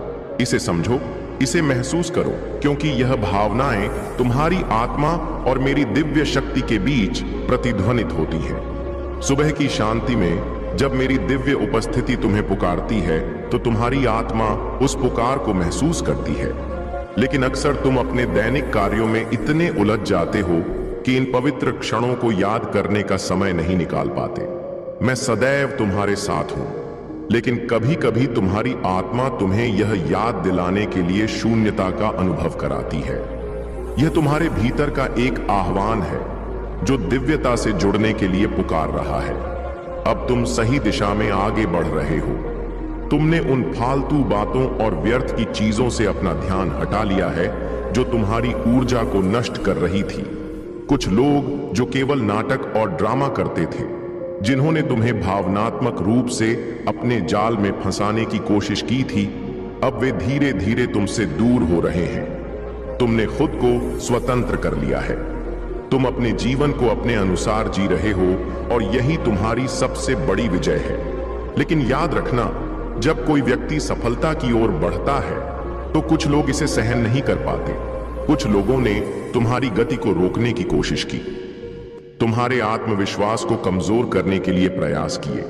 इसे समझो, इसे महसूस करो, क्योंकि यह भावनाएं तुम्हारी आत्मा और मेरी दिव्य शक्ति के बीच प्रतिध्वनित होती हैं। सुबह की शांति में जब मेरी दिव्य उपस्थिति तुम्हें पुकारती है, तो तुम्हारी आत्मा उस पुकार को महसूस करती है। लेकिन अक्सर तुम अपने दैनिक कार्यों में इतने उलझ जाते हो कि इन पवित्र क्षणों को याद करने का समय नहीं निकाल पाते। मैं सदैव तुम्हारे साथ हूं, लेकिन कभी कभी तुम्हारी आत्मा तुम्हें यह याद दिलाने के लिए शून्यता का अनुभव कराती है। यह तुम्हारे भीतर का एक आह्वान है जो दिव्यता से जुड़ने के लिए पुकार रहा है। अब तुम सही दिशा में आगे बढ़ रहे हो। तुमने उन फालतू बातों और व्यर्थ की चीजों से अपना ध्यान हटा लिया है जो तुम्हारी ऊर्जा को नष्ट कर रही थी। कुछ लोग जो केवल नाटक और ड्रामा करते थे, जिन्होंने तुम्हें भावनात्मक रूप से अपने जाल में फंसाने की कोशिश की थी, अब वे धीरे धीरे तुमसे दूर हो रहे हैं। तुमने खुद को स्वतंत्र कर लिया है। तुम अपने जीवन को अपने अनुसार जी रहे हो और यही तुम्हारी सबसे बड़ी विजय है। लेकिन याद रखना, जब कोई व्यक्ति सफलता की ओर बढ़ता है तो कुछ लोग इसे सहन नहीं कर पाते। कुछ लोगों ने तुम्हारी गति को रोकने की कोशिश की, तुम्हारे आत्मविश्वास को कमजोर करने के लिए प्रयास किए।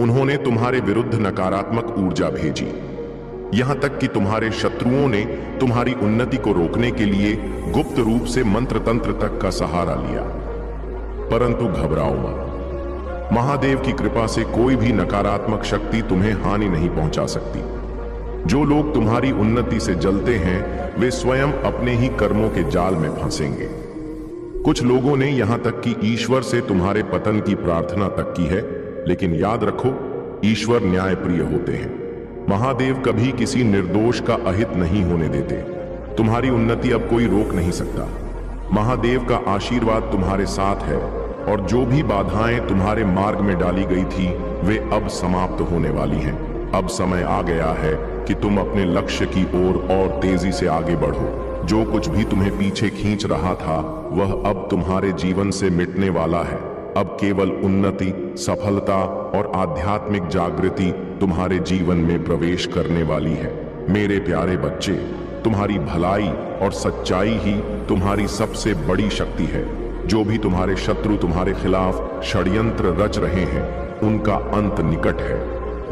उन्होंने तुम्हारे विरुद्ध नकारात्मक ऊर्जा भेजी, यहां तक कि तुम्हारे शत्रुओं ने तुम्हारी उन्नति को रोकने के लिए गुप्त रूप से मंत्र तंत्र तक का सहारा लिया। परंतु घबराओ मत। महादेव की कृपा से कोई भी नकारात्मक शक्ति तुम्हें हानि नहीं पहुंचा सकती। जो लोग तुम्हारी उन्नति से जलते हैं, वे स्वयं अपने ही कर्मों के जाल में फंसेंगे। कुछ लोगों ने यहां तक कि ईश्वर से तुम्हारे पतन की प्रार्थना तक की है, लेकिन याद रखो, ईश्वर न्यायप्रिय होते हैं। महादेव कभी किसी निर्दोष का अहित नहीं होने देते। तुम्हारी उन्नति अब कोई रोक नहीं सकता। महादेव का आशीर्वाद तुम्हारे साथ है और जो भी बाधाएं तुम्हारे मार्ग में डाली गई थी, वे अब समाप्त होने वाली हैं। अब समय आ गया है कि तुम अपने लक्ष्य की ओर और तेजी से आगे बढ़ो। जो कुछ भी तुम्हें पीछे खींच रहा था, वह अब तुम्हारे जीवन से मिटने वाला है। अब केवल उन्नति, सफलता और आध्यात्मिक जागृति तुम्हारे जीवन में प्रवेश करने वाली है। मेरे प्यारे बच्चे, तुम्हारी भलाई और सच्चाई ही तुम्हारी सबसे बड़ी शक्ति है। जो भी तुम्हारे शत्रु तुम्हारे खिलाफ षड्यंत्र रच रहे हैं, उनका अंत निकट है।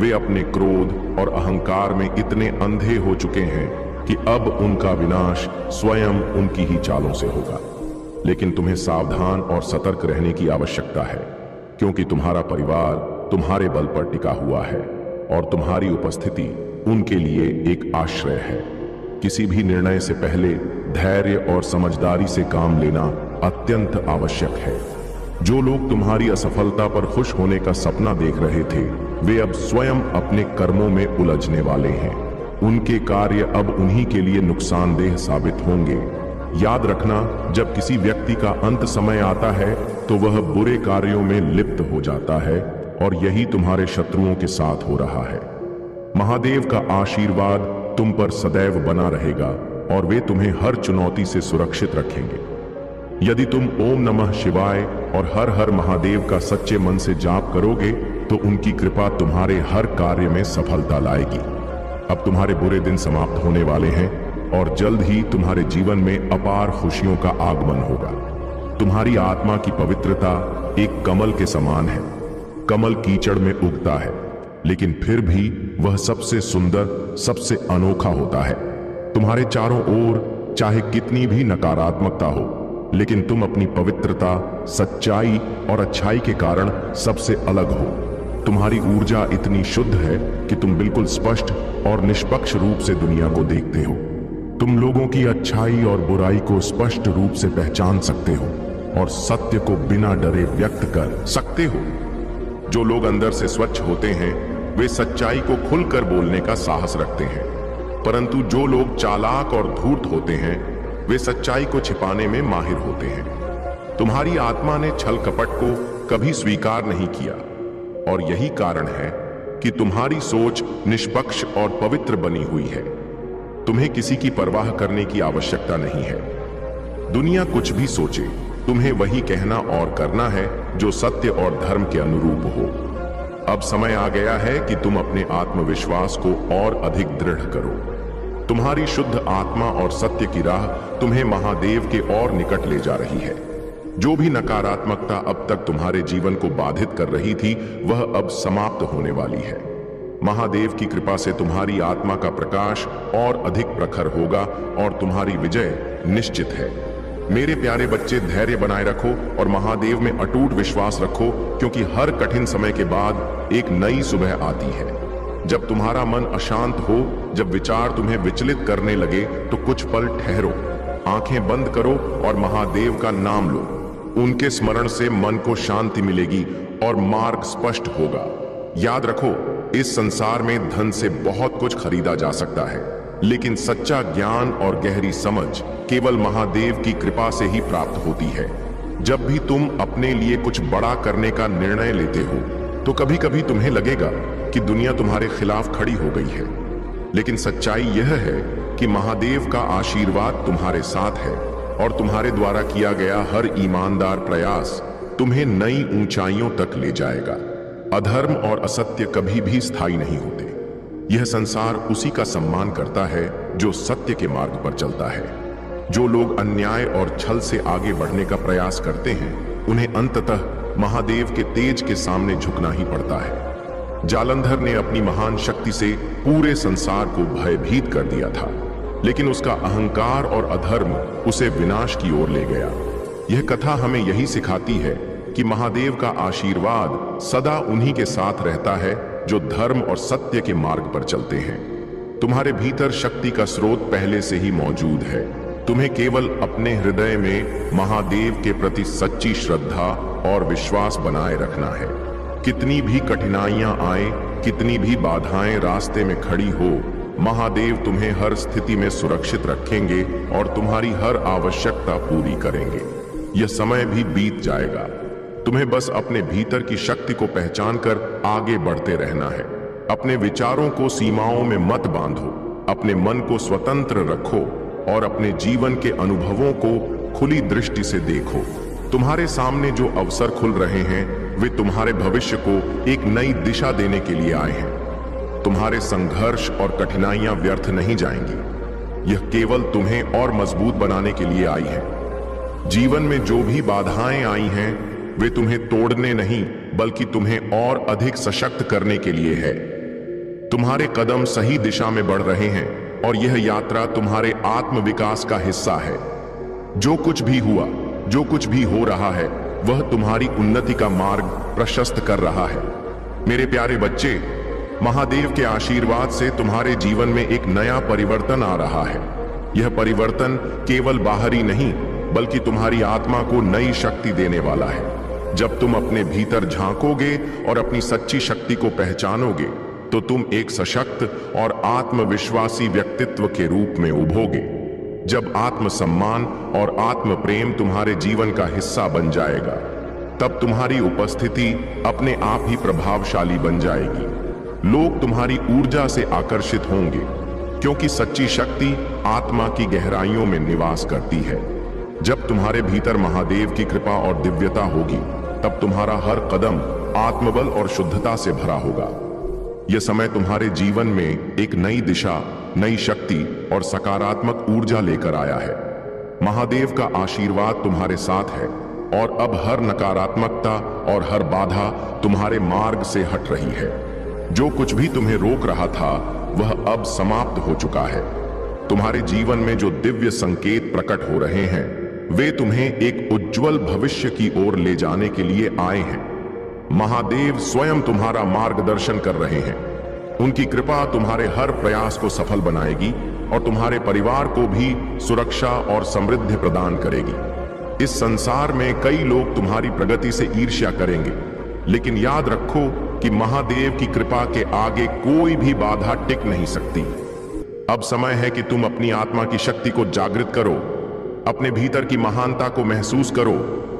वे अपने क्रोध और अहंकार में इतने अंधे हो चुके हैं कि अब उनका विनाश स्वयं उनकी ही चालों से होगा। लेकिन तुम्हें सावधान और सतर्क रहने की आवश्यकता है, क्योंकि तुम्हारा परिवार तुम्हारे बल पर टिका हुआ है और तुम्हारी उपस्थिति उनके लिए एक आश्रय है। किसी भी निर्णय से पहले धैर्य और समझदारी से काम लेना अत्यंत आवश्यक है। जो लोग तुम्हारी असफलता पर खुश होने का सपना देख रहे थे, वे अब स्वयं अपने कर्मों में उलझने वाले हैं। उनके कार्य अब उन्हीं के लिए नुकसानदेह साबित होंगे। याद रखना, जब किसी व्यक्ति का अंत समय आता है तो वह बुरे कार्यों में लिप्त हो जाता है, और यही तुम्हारे शत्रुओं के साथ हो रहा है। महादेव का आशीर्वाद तुम पर सदैव बना रहेगा और वे तुम्हें हर चुनौती से सुरक्षित रखेंगे। यदि तुम ओम नमः शिवाय और हर हर महादेव का सच्चे मन से जाप करोगे तो उनकी कृपा तुम्हारे हर कार्य में सफलता लाएगी। अब तुम्हारे बुरे दिन समाप्त होने वाले हैं और जल्द ही तुम्हारे जीवन में अपार खुशियों का आगमन होगा। तुम्हारी आत्मा की पवित्रता एक कमल के समान है। कमल कीचड़ में उगता है, लेकिन फिर भी वह सबसे सुंदर, सबसे अनोखा होता है। तुम्हारे चारों ओर चाहे कितनी भी नकारात्मकता हो, लेकिन तुम अपनी पवित्रता, सच्चाई और अच्छाई के कारण सबसे अलग हो। तुम्हारी ऊर्जा इतनी शुद्ध है कि तुम बिल्कुल स्पष्ट और निष्पक्ष रूप से दुनिया को देखते हो। तुम लोगों की अच्छाई और बुराई को स्पष्ट रूप से पहचान सकते हो और सत्य को बिना डरे व्यक्त कर सकते हो। जो लोग अंदर से स्वच्छ होते हैं, वे सच्चाई को खुलकर बोलने का साहस रखते हैं, परंतु जो लोग चालाक और धूर्त होते हैं, वे सच्चाई को छिपाने में माहिर होते हैं। तुम्हारी आत्मा ने छल कपट को कभी स्वीकार नहीं किया, और यही कारण है कि तुम्हारी सोच निष्पक्ष और पवित्र बनी हुई है। तुम्हें किसी की परवाह करने की आवश्यकता नहीं है। दुनिया कुछ भी सोचे, तुम्हें वही कहना और करना है जो सत्य और धर्म के अनुरूप हो। अब समय आ गया है कि तुम अपने आत्मविश्वास को और अधिक दृढ़ करो। तुम्हारी शुद्ध आत्मा और सत्य की राह तुम्हें महादेव के और निकट ले जा रही है। जो भी नकारात्मकता अब तक तुम्हारे जीवन को बाधित कर रही थी, वह अब समाप्त होने वाली है। महादेव की कृपा से तुम्हारी आत्मा का प्रकाश और अधिक प्रखर होगा और तुम्हारी विजय निश्चित है। मेरे प्यारे बच्चे, धैर्य बनाए रखो और महादेव में अटूट विश्वास रखो, क्योंकि हर कठिन समय के बाद एक नई सुबह आती है। जब तुम्हारा मन अशांत हो, जब विचार तुम्हें विचलित करने लगे, तो कुछ पल ठहरो, आंखें बंद करो और महादेव का नाम लो। उनके स्मरण से मन को शांति मिलेगी और मार्ग स्पष्ट होगा। याद रखो, इस संसार में धन से बहुत कुछ खरीदा जा सकता है, लेकिन सच्चा ज्ञान और गहरी समझ केवल महादेव की कृपा से ही प्राप्त होती है। जब भी तुम अपने लिए कुछ बड़ा करने का निर्णय लेते हो, तो कभी कभी तुम्हें लगेगा कि दुनिया तुम्हारे खिलाफ खड़ी हो गई है, लेकिन सच्चाई यह है कि महादेव का आशीर्वाद तुम्हारे साथ है और तुम्हारे द्वारा किया गया हर ईमानदार प्रयास तुम्हें नई ऊंचाइयों तक ले जाएगा। अधर्म और असत्य कभी भी स्थायी नहीं होते। यह संसार उसी का सम्मान करता है जो सत्य के मार्ग पर चलता है। जो लोग अन्याय और छल से आगे बढ़ने का प्रयास करते हैं, उन्हें अंततः महादेव के तेज के सामने झुकना ही पड़ता है। जालंधर ने अपनी महान शक्ति से पूरे संसार को भयभीत कर दिया था, लेकिन उसका अहंकार और अधर्म उसे विनाश की ओर ले गया। यह कथा हमें यही सिखाती है कि महादेव का आशीर्वाद सदा उन्हीं के साथ रहता है जो धर्म और सत्य के मार्ग पर चलते हैं। तुम्हारे भीतर शक्ति का स्रोत पहले से ही मौजूद है। तुम्हें केवल अपने हृदय में महादेव के प्रति सच्ची श्रद्धा और विश्वास बनाए रखना है। कितनी भी कठिनाइयां आए, कितनी भी बाधाएं रास्ते में खड़ी हो, महादेव तुम्हें हर स्थिति में सुरक्षित रखेंगे और तुम्हारी हर आवश्यकता पूरी करेंगे। यह समय भी बीत जाएगा। तुम्हें बस अपने भीतर की शक्ति को पहचान कर आगे बढ़ते रहना है। अपने विचारों को सीमाओं में मत बांधो, अपने मन को स्वतंत्र रखो और अपने जीवन के अनुभवों को खुली दृष्टि से देखो। तुम्हारे सामने जो अवसर खुल रहे हैं, वे तुम्हारे भविष्य को एक नई दिशा देने के लिए आए हैं। तुम्हारे संघर्ष और कठिनाइयां व्यर्थ नहीं जाएंगी। यह केवल तुम्हें और मजबूत बनाने के लिए आई है। जीवन में जो भी बाधाएं आई हैं वे तुम्हें तोड़ने नहीं बल्कि तुम्हें और अधिक सशक्त करने के लिए है। तुम्हारे कदम सही दिशा में बढ़ रहे हैं और यह यात्रा तुम्हारे आत्म विकास का हिस्सा है। जो कुछ भी हुआ, जो कुछ भी हो रहा है, वह तुम्हारी उन्नति का मार्ग प्रशस्त कर रहा है। मेरे प्यारे बच्चे, महादेव के आशीर्वाद से तुम्हारे जीवन में एक नया परिवर्तन आ रहा है। यह परिवर्तन केवल बाहरी नहीं बल्कि तुम्हारी आत्मा को नई शक्ति देने वाला है। जब तुम अपने भीतर झांकोगे और अपनी सच्ची शक्ति को पहचानोगे तो तुम एक सशक्त और आत्मविश्वासी व्यक्तित्व के रूप में उभरोगे। जब आत्मसम्मान और आत्म प्रेम तुम्हारे जीवन का हिस्सा बन जाएगा, तब तुम्हारी उपस्थिति अपने आप ही प्रभावशाली बन जाएगी। लोग तुम्हारी ऊर्जा से आकर्षित होंगे क्योंकि सच्ची शक्ति आत्मा की गहराइयों में निवास करती है। जब तुम्हारे भीतर महादेव की कृपा और दिव्यता होगी, तब तुम्हारा हर कदम आत्मबल और शुद्धता से भरा होगा। यह समय तुम्हारे जीवन में एक नई दिशा, नई शक्ति और सकारात्मक ऊर्जा लेकर आया है। महादेव का आशीर्वाद तुम्हारे साथ है और अब हर नकारात्मकता और हर बाधा तुम्हारे मार्ग से हट रही है। जो कुछ भी तुम्हें रोक रहा था वह अब समाप्त हो चुका है। तुम्हारे जीवन में जो दिव्य संकेत प्रकट हो रहे हैं वे तुम्हें एक उज्जवल भविष्य की ओर ले जाने के लिए आए हैं। महादेव स्वयं तुम्हारा मार्गदर्शन कर रहे हैं। उनकी कृपा तुम्हारे हर प्रयास को सफल बनाएगी और तुम्हारे परिवार को भी सुरक्षा और समृद्धि प्रदान करेगी। इस संसार में कई लोग तुम्हारी प्रगति से ईर्ष्या करेंगे, लेकिन याद रखो कि महादेव की कृपा के आगे कोई भी बाधा टिक नहीं सकती। अब समय है कि तुम अपनी आत्मा की शक्ति को जागृत करो, अपने भीतर की महानता को महसूस करो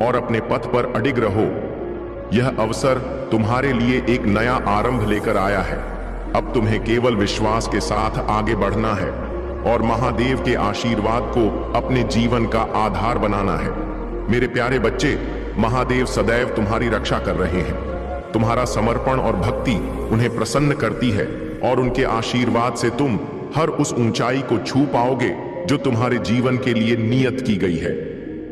और अपने पथ पर अडिग रहो। यह अवसर तुम्हारे लिए एक नया आरंभ लेकर आया है। अब तुम्हें केवल विश्वास के साथ आगे बढ़ना है और महादेव के आशीर्वाद को अपने जीवन का आधार बनाना है। मेरे प्यारे बच्चे, महादेव सदैव तुम्हारी रक्षा कर रहे हैं। तुम्हारा समर्पण और भक्ति उन्हें प्रसन्न करती है और उनके आशीर्वाद से तुम हर उस ऊंचाई को छू पाओगे जो तुम्हारे जीवन के लिए नियत की गई है।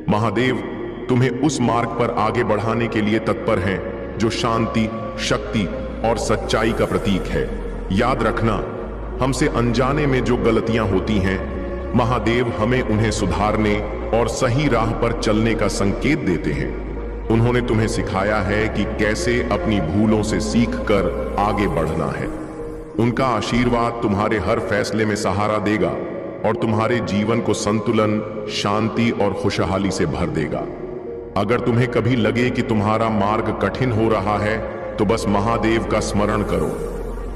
महादेव तुम्हें उस मार्ग पर आगे बढ़ाने के लिए तत्पर हैं जो शांति, शक्ति और सच्चाई का प्रतीक है। याद रखना, हमसे अनजाने में जो गलतियां होती हैं, महादेव हमें उन्हें सुधारने और सही राह पर चलने का संकेत देते हैं। उन्होंने तुम्हें सिखाया है कि कैसे अपनी भूलों से सीखकर आगे बढ़ना है। उनका आशीर्वाद तुम्हारे हर फैसले में सहारा देगा और तुम्हारे जीवन को संतुलन, शांति और खुशहाली से भर देगा। अगर तुम्हें कभी लगे कि तुम्हारा मार्ग कठिन हो रहा है, तो बस महादेव का स्मरण करो।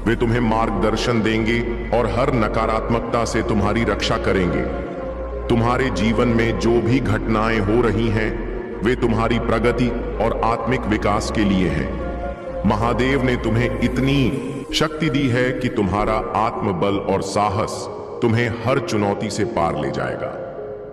वे तुम्हें मार्गदर्शन देंगे और हर नकारात्मकता से तुम्हारी रक्षा करेंगे। तुम्हारे जीवन में जो भी घटनाएं हो रही हैं, वे तुम्हारी प्रगति और आत्मिक विकास के लिए हैं। महादेव ने तुम्हें इतनी शक्ति दी है कि तुम्हारा आत्मबल और साहस तुम्हें हर चुनौती से पार ले जाएगा।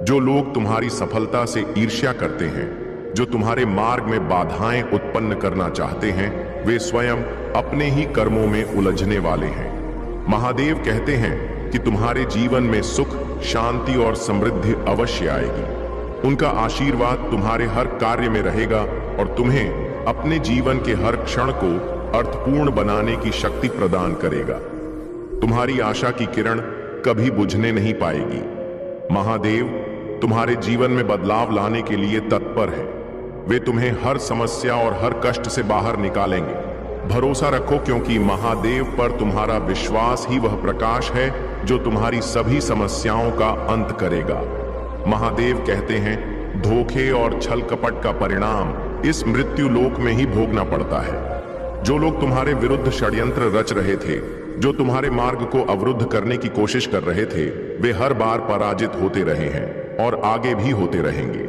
जो लोग तुम्हारी सफलता से ईर्ष्या करते हैं, जो तुम्हारे मार्ग में बाधाएं उत्पन्न करना चाहते हैं, वे स्वयं अपने ही कर्मों में उलझने वाले हैं। महादेव कहते हैं कि तुम्हारे जीवन में सुख, शांति और समृद्धि अवश्य आएगी। उनका आशीर्वाद तुम्हारे हर कार्य में रहेगा और तुम्हें अपने जीवन के हर क्षण को अर्थपूर्ण बनाने की शक्ति प्रदान करेगा। तुम्हारी आशा की किरण कभी बुझने नहीं पाएगी। महादेव तुम्हारे जीवन में बदलाव लाने के लिए तत्पर है। वे तुम्हें हर समस्या और हर कष्ट से बाहर निकालेंगे। भरोसा रखो, क्योंकि महादेव पर तुम्हारा विश्वास ही वह प्रकाश है जो तुम्हारी सभी समस्याओं का अंत करेगा। महादेव कहते हैं, धोखे और छल कपट का परिणाम इस मृत्यु लोक में ही भोगना पड़ता है। जो लोग तुम्हारे विरुद्ध षड्यंत्र रच रहे थे, जो तुम्हारे मार्ग को अवरुद्ध करने की कोशिश कर रहे थे, वे हर बार पराजित होते रहे हैं और आगे भी होते रहेंगे।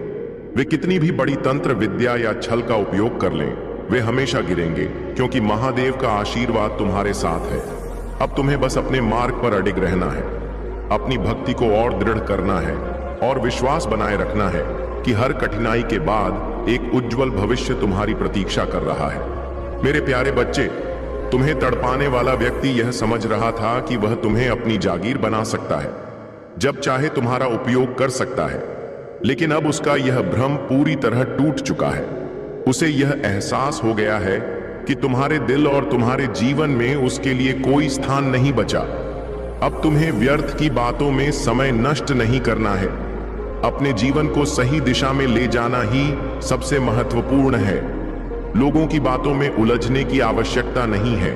वे कितनी भी बड़ी तंत्र विद्या या छल का उपयोग कर लें, वे हमेशा गिरेंगे, क्योंकि महादेव का आशीर्वाद तुम्हारे साथ है। अब तुम्हें बस अपने मार्ग पर अडिग रहना है, अपनी भक्ति को और दृढ़ करना है और विश्वास बनाए रखना है कि हर कठिनाई के बाद एक उज्जवल भविष्य तुम्हारी प्रतीक्षा कर रहा है। मेरे प्यारे बच्चे, तुम्हें तड़पाने वाला व्यक्ति यह समझ रहा था कि वह तुम्हें अपनी जागीर बना सकता है, जब चाहे तुम्हारा उपयोग कर सकता है। लेकिन अब उसका यह भ्रम पूरी तरह टूट चुका है। उसे यह एहसास हो गया है कि तुम्हारे दिल और तुम्हारे जीवन में उसके लिए कोई स्थान नहीं बचा। अब तुम्हें व्यर्थ की बातों में समय नष्ट नहीं करना है। अपने जीवन को सही दिशा में ले जाना ही सबसे महत्वपूर्ण है। लोगों की बातों में उलझने की आवश्यकता नहीं है,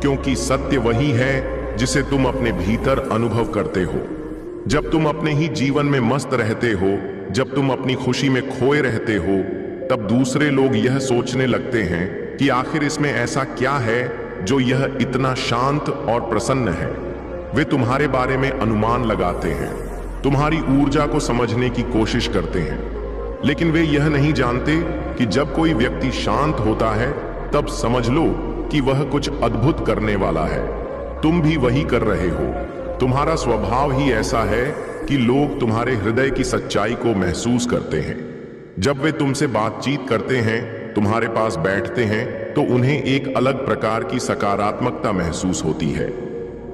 क्योंकि सत्य वही है जिसे तुम अपने भीतर अनुभव करते हो। जब तुम अपने ही जीवन में मस्त रहते हो, जब तुम अपनी खुशी में खोए रहते हो, तब दूसरे लोग यह सोचने लगते हैं कि आखिर इसमें ऐसा क्या है जो यह इतना शांत और प्रसन्न है। वे तुम्हारे बारे में अनुमान लगाते हैं, तुम्हारी ऊर्जा को समझने की कोशिश करते हैं, लेकिन वे यह नहीं जानते कि जब कोई व्यक्ति शांत होता है तब समझ लो कि वह कुछ अद्भुत करने वाला है। तुम भी वही कर रहे हो। तुम्हारा स्वभाव ही ऐसा है कि लोग तुम्हारे हृदय की सच्चाई को महसूस करते हैं। जब वे तुमसे बातचीत करते हैं, तुम्हारे पास बैठते हैं, तो उन्हें एक अलग प्रकार की सकारात्मकता महसूस होती है।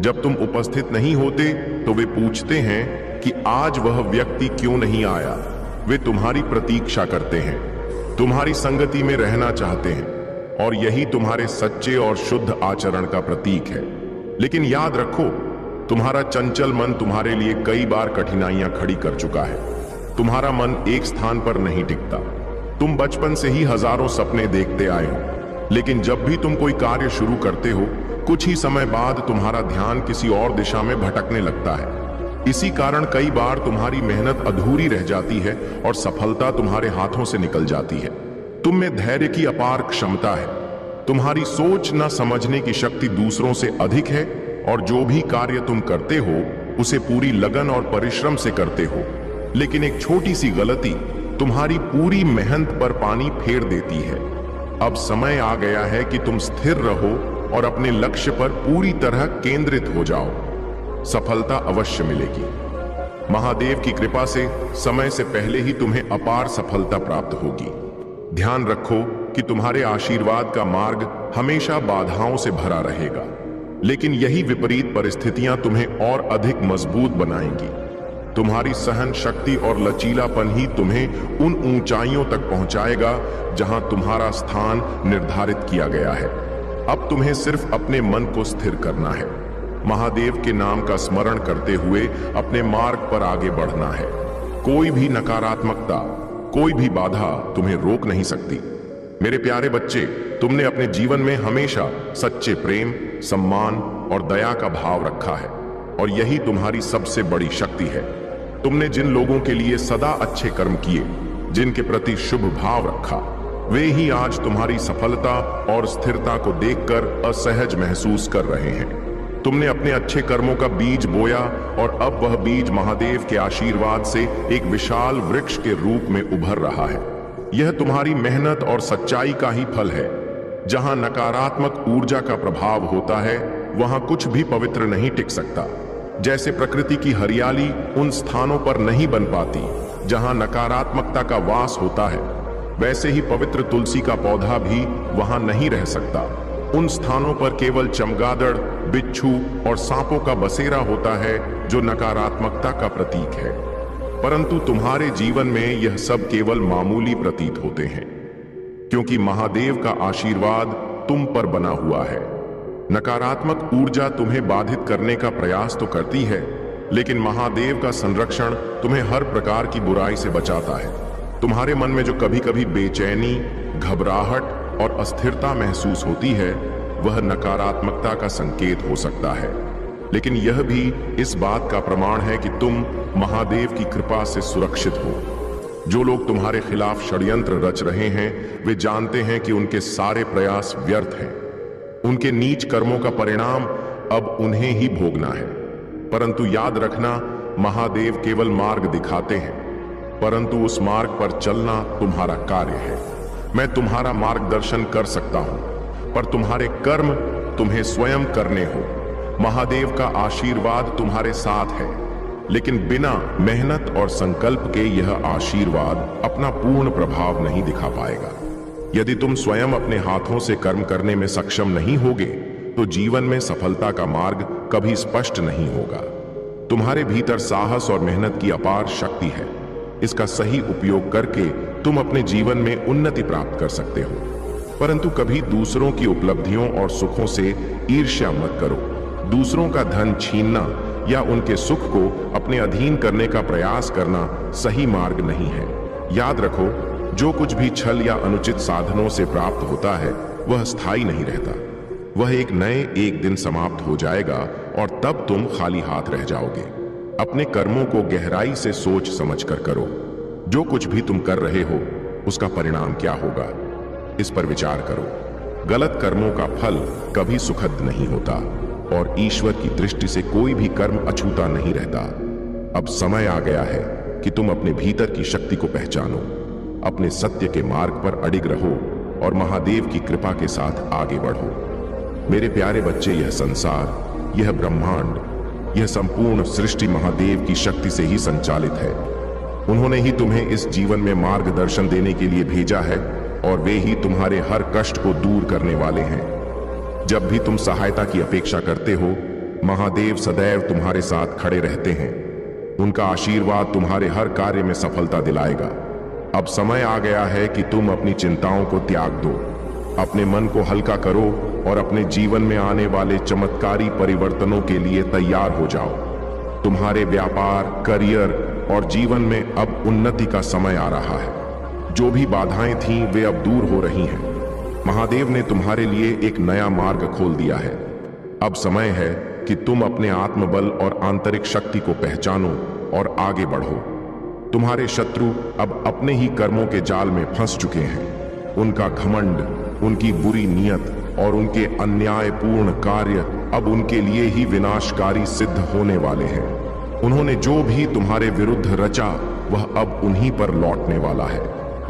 जब तुम उपस्थित नहीं होते तो वे पूछते हैं कि आज वह व्यक्ति क्यों नहीं आया। वे तुम्हारी प्रतीक्षा करते हैं, तुम्हारी संगति में रहना चाहते हैं, और यही तुम्हारे सच्चे और शुद्ध आचरण का प्रतीक है। लेकिन याद रखो, तुम्हारा चंचल मन तुम्हारे लिए कई बार कठिनाइयां खड़ी कर चुका है। तुम्हारा मन एक स्थान पर नहीं टिकता। तुम बचपन से ही हजारों सपने देखते आए हो, लेकिन जब भी तुम कोई कार्य शुरू करते हो, कुछ ही समय बाद तुम्हारा ध्यान किसी और दिशा में भटकने लगता है। इसी कारण कई बार तुम्हारी मेहनत अधूरी रह जाती है और सफलता तुम्हारे हाथों से निकल जाती है। तुम में धैर्य की अपार क्षमता है। तुम्हारी सोच न समझने की शक्ति दूसरों से अधिक है, और जो भी कार्य तुम करते हो उसे पूरी लगन और परिश्रम से करते हो। लेकिन एक छोटी सी गलती तुम्हारी पूरी मेहनत पर पानी फेर देती है। अब समय आ गया है कि तुम स्थिर रहो और अपने लक्ष्य पर पूरी तरह केंद्रित हो जाओ। सफलता अवश्य मिलेगी। महादेव की कृपा से समय से पहले ही तुम्हें अपार सफलता प्राप्त होगी। ध्यान रखो कि तुम्हारे आशीर्वाद का मार्ग हमेशा बाधाओं से भरा रहेगा, लेकिन यही विपरीत परिस्थितियां तुम्हें और अधिक मजबूत बनाएंगी। तुम्हारी सहन शक्ति और लचीलापन ही तुम्हें उन ऊंचाइयों तक पहुंचाएगा जहां तुम्हारा स्थान निर्धारित किया गया है। अब तुम्हें सिर्फ अपने मन को स्थिर करना है, महादेव के नाम का स्मरण करते हुए अपने मार्ग पर आगे बढ़ना है। कोई भी नकारात्मकता, कोई भी बाधा तुम्हें रोक नहीं सकती। मेरे प्यारे बच्चे, तुमने अपने जीवन में हमेशा सच्चे प्रेम, सम्मान और दया का भाव रखा है, और यही तुम्हारी सबसे बड़ी शक्ति है। तुमने जिन लोगों के लिए सदा अच्छे कर्म किए, जिनके प्रति शुभ भाव रखा, वे ही आज तुम्हारी सफलता और स्थिरता को देखकर असहज महसूस कर रहे हैं। तुमने अपने अच्छे कर्मों का बीज बोया, और अब वह बीज महादेव के आशीर्वाद से एक विशाल वृक्ष के रूप में उभर रहा है। यह तुम्हारी मेहनत और सच्चाई का ही फल है। जहां नकारात्मक ऊर्जा का प्रभाव होता है, वहां कुछ भी पवित्र नहीं टिक सकता। जैसे प्रकृति की हरियाली उन स्थानों पर नहीं बन पाती जहां नकारात्मकता का वास होता है, वैसे ही पवित्र तुलसी का पौधा भी वहां नहीं रह सकता। उन स्थानों पर केवल चमगादड़, बिच्छू और सांपों का बसेरा होता है, जो नकारात्मकता का प्रतीक है। परंतु तुम्हारे जीवन में यह सब केवल मामूली प्रतीत होते हैं, क्योंकि महादेव का आशीर्वाद तुम पर बना हुआ है। नकारात्मक ऊर्जा तुम्हें बाधित करने का प्रयास तो करती है, लेकिन महादेव का संरक्षण तुम्हें हर प्रकार की बुराई से बचाता है। तुम्हारे मन में जो कभी कभी बेचैनी, घबराहट और अस्थिरता महसूस होती है, वह नकारात्मकता का संकेत हो सकता है, लेकिन यह भी इस बात का प्रमाण है कि तुम महादेव की कृपा से सुरक्षित हो। जो लोग तुम्हारे खिलाफ षड्यंत्र रच रहे हैं, वे जानते हैं कि उनके सारे प्रयास व्यर्थ हैं। उनके नीच कर्मों का परिणाम अब उन्हें ही भोगना है। परंतु याद रखना, महादेव केवल मार्ग दिखाते हैं, परंतु उस मार्ग पर चलना तुम्हारा कार्य है। मैं तुम्हारा मार्गदर्शन कर सकता हूं, पर तुम्हारे कर्म तुम्हें स्वयं करने हो। महादेव का आशीर्वाद तुम्हारे साथ है, लेकिन बिना मेहनत और संकल्प के यह आशीर्वाद अपना पूर्ण प्रभाव नहीं दिखा पाएगा। यदि तुम स्वयं अपने हाथों से कर्म करने में सक्षम नहीं होगे, तो जीवन में सफलता का मार्ग कभी स्पष्ट नहीं होगा। तुम्हारे भीतर साहस और मेहनत की अपार शक्ति है, इसका सही उपयोग करके तुम अपने जीवन में उन्नति प्राप्त कर सकते हो। परंतु कभी दूसरों की उपलब्धियों और सुखों से ईर्ष्या मत करो। दूसरों का धन छीनना या उनके सुख को अपने अधीन करने का प्रयास करना सही मार्ग नहीं है। याद रखो, जो कुछ भी छल या अनुचित साधनों से प्राप्त होता है वह स्थायी नहीं रहता। वह एक दिन समाप्त हो जाएगा और तब तुम खाली हाथ रह जाओगे। अपने कर्मों को गहराई से सोच समझ कर करो। जो कुछ भी तुम कर रहे हो उसका परिणाम क्या होगा, इस पर विचार करो। गलत कर्मों का फल कभी सुखद नहीं होता और ईश्वर की दृष्टि से कोई भी कर्म अछूता नहीं रहता। अब समय आ गया है कि तुम अपने भीतर की शक्ति को पहचानो, अपने सत्य के मार्ग पर अडिग रहो और महादेव की कृपा के साथ आगे बढ़ो। मेरे प्यारे बच्चे, यह संसार, यह ब्रह्मांड, यह संपूर्ण सृष्टि महादेव की शक्ति से ही संचालित है। उन्होंने ही तुम्हें इस जीवन में मार्गदर्शन देने के लिए भेजा है और वे ही तुम्हारे हर कष्ट को दूर करने वाले हैं। जब भी तुम सहायता की अपेक्षा करते हो, महादेव सदैव तुम्हारे साथ खड़े रहते हैं। उनका आशीर्वाद तुम्हारे हर कार्य में सफलता दिलाएगा। अब समय आ गया है कि तुम अपनी चिंताओं को त्याग दो, अपने मन को हल्का करो और अपने जीवन में आने वाले चमत्कारी परिवर्तनों के लिए तैयार हो जाओ। तुम्हारे व्यापार, करियर और जीवन में अब उन्नति का समय आ रहा है। जो भी बाधाएं थीं वे अब दूर हो रही हैं। महादेव ने तुम्हारे लिए एक नया मार्ग खोल दिया है। अब समय है कि तुम अपने आत्मबल और आंतरिक शक्ति को पहचानो और आगे बढ़ो। तुम्हारे शत्रु अब अपने ही कर्मों के जाल में फंस चुके हैं। उनका घमंड, उनकी बुरी नीयत और उनके अन्यायपूर्ण कार्य अब उनके लिए ही विनाशकारी सिद्ध होने वाले हैं। उन्होंने जो भी तुम्हारे विरुद्ध रचा वह अब उन्हीं पर लौटने वाला है।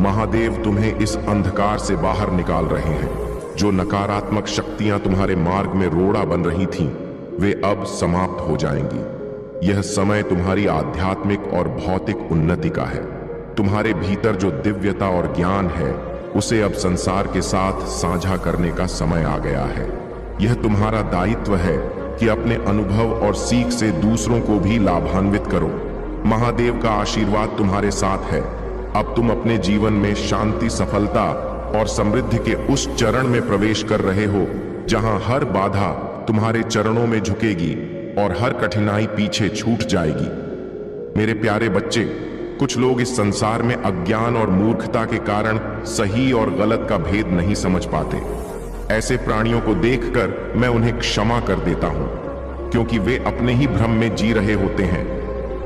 महादेव तुम्हें इस अंधकार से बाहर निकाल रहे हैं। जो नकारात्मक शक्तियां तुम्हारे मार्ग में रोड़ा बन रही थीं, वे अब समाप्त हो जाएंगी। यह समय तुम्हारी आध्यात्मिक और भौतिक उन्नति का है। तुम्हारे भीतर जो दिव्यता और ज्ञान है उसे अब संसार के साथ साझा करने का समय आ गया है। यह तुम्हारा दायित्व है कि अपने अनुभव और सीख से दूसरों को भी लाभान्वित करो। महादेव का आशीर्वाद तुम्हारे साथ है। अब तुम अपने जीवन में शांति, सफलता और समृद्धि के उस चरण में प्रवेश कर रहे हो जहां हर बाधा तुम्हारे चरणों में झुकेगी और हर कठिनाई पीछे छूट जाएगी। मेरे प्यारे बच्चे, कुछ लोग इस संसार में अज्ञान और मूर्खता के कारण सही और गलत का भेद नहीं समझ पाते। ऐसे प्राणियों को देखकर मैं उन्हें क्षमा कर देता हूं, क्योंकि वे अपने ही भ्रम में जी रहे होते हैं।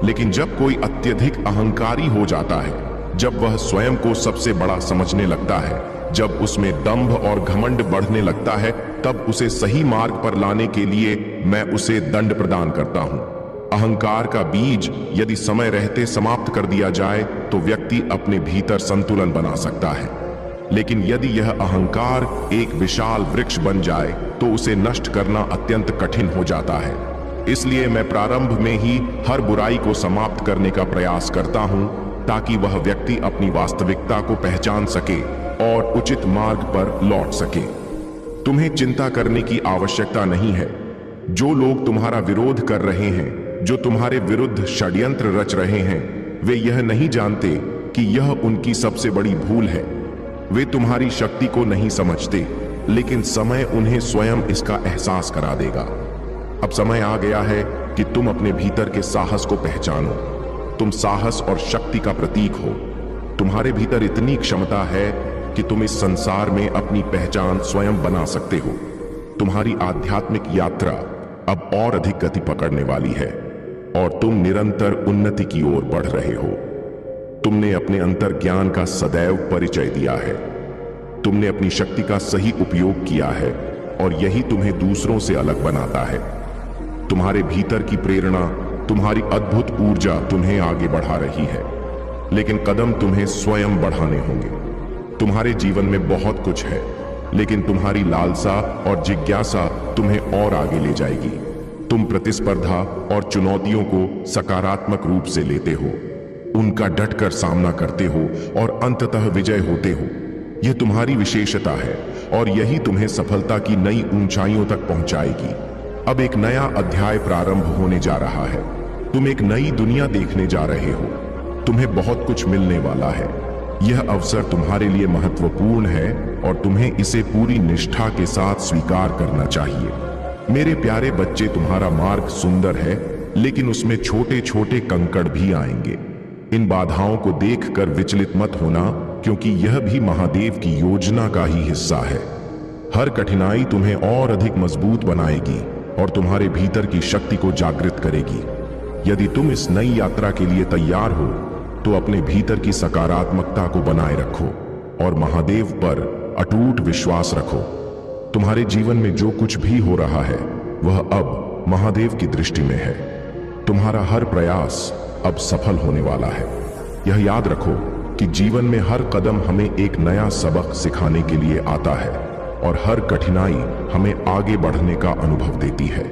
लेकिन जब कोई अत्यधिक अहंकारी हो जाता है, जब वह स्वयं को सबसे बड़ा समझने लगता है, जब उसमें दंभ और घमंड बढ़ने लगता है, तब उसे सही मार्ग पर लाने के लिए मैं उसे दंड प्रदान करता हूं। अहंकार का बीज यदि समय रहते समाप्त कर दिया जाए तो व्यक्ति अपने भीतर संतुलन बना सकता है। लेकिन यदि यह अहंकार एक विशाल वृक्ष बन जाए तो उसे नष्ट करना अत्यंत कठिन हो जाता है। इसलिए मैं प्रारंभ में ही हर बुराई को समाप्त करने का प्रयास करता हूं, ताकि वह व्यक्ति अपनी वास्तविकता को पहचान सके और उचित मार्ग पर लौट सके। तुम्हें चिंता करने की आवश्यकता नहीं है। जो लोग तुम्हारा विरोध कर रहे हैं, जो तुम्हारे विरुद्ध षड्यंत्र रच रहे हैं, वे यह नहीं जानते कि यह उनकी सबसे बड़ी भूल है। वे तुम्हारी शक्ति को नहीं समझते, लेकिन समय उन्हें स्वयं इसका एहसास करा देगा। अब समय आ गया है कि तुम अपने भीतर के साहस को पहचानो। तुम साहस और शक्ति का प्रतीक हो। तुम्हारे भीतर इतनी क्षमता है कि तुम इस संसार में अपनी पहचान स्वयं बना सकते हो। तुम्हारी आध्यात्मिक यात्रा अब और अधिक गति पकड़ने वाली है और तुम निरंतर उन्नति की ओर बढ़ रहे हो। तुमने अपने अंतर ज्ञान का सदैव परिचय दिया है। तुमने अपनी शक्ति का सही उपयोग किया है और यही तुम्हें दूसरों से अलग बनाता है। तुम्हारे भीतर की प्रेरणा, तुम्हारी अद्भुत ऊर्जा तुम्हें आगे बढ़ा रही है, लेकिन कदम तुम्हें स्वयं बढ़ाने होंगे। तुम्हारे जीवन में बहुत कुछ है, लेकिन तुम्हारी लालसा और जिज्ञासा तुम्हें और आगे ले जाएगी। तुम प्रतिस्पर्धा और चुनौतियों को सकारात्मक रूप से लेते हो, उनका डटकर सामना करते हो और अंततः विजय होते हो। यह तुम्हारी विशेषता है और यही तुम्हें सफलता की नई ऊंचाइयों तक पहुंचाएगी। अब एक नया अध्याय प्रारंभ होने जा रहा है। तुम एक नई दुनिया देखने जा रहे हो। तुम्हें बहुत कुछ मिलने वाला है। यह अवसर तुम्हारे लिए महत्वपूर्ण है और तुम्हें इसे पूरी निष्ठा के साथ स्वीकार करना चाहिए। मेरे प्यारे बच्चे, तुम्हारा मार्ग सुंदर है, लेकिन उसमें छोटे छोटे कंकड़ भी आएंगे। इन बाधाओं को देखकर विचलित मत होना, क्योंकि यह भी महादेव की योजना का ही हिस्सा है। हर कठिनाई तुम्हें और अधिक मजबूत बनाएगी और तुम्हारे भीतर की शक्ति को जागृत करेगी। यदि तुम इस नई यात्रा के लिए तैयार हो तो अपने भीतर की सकारात्मकता को बनाए रखो और महादेव पर अटूट विश्वास रखो। तुम्हारे जीवन में जो कुछ भी हो रहा है वह अब महादेव की दृष्टि में है। तुम्हारा हर प्रयास अब सफल होने वाला है। यह याद रखो कि जीवन में हर कदम हमें एक नया सबक सिखाने के लिए आता है और हर कठिनाई हमें आगे बढ़ने का अनुभव देती है।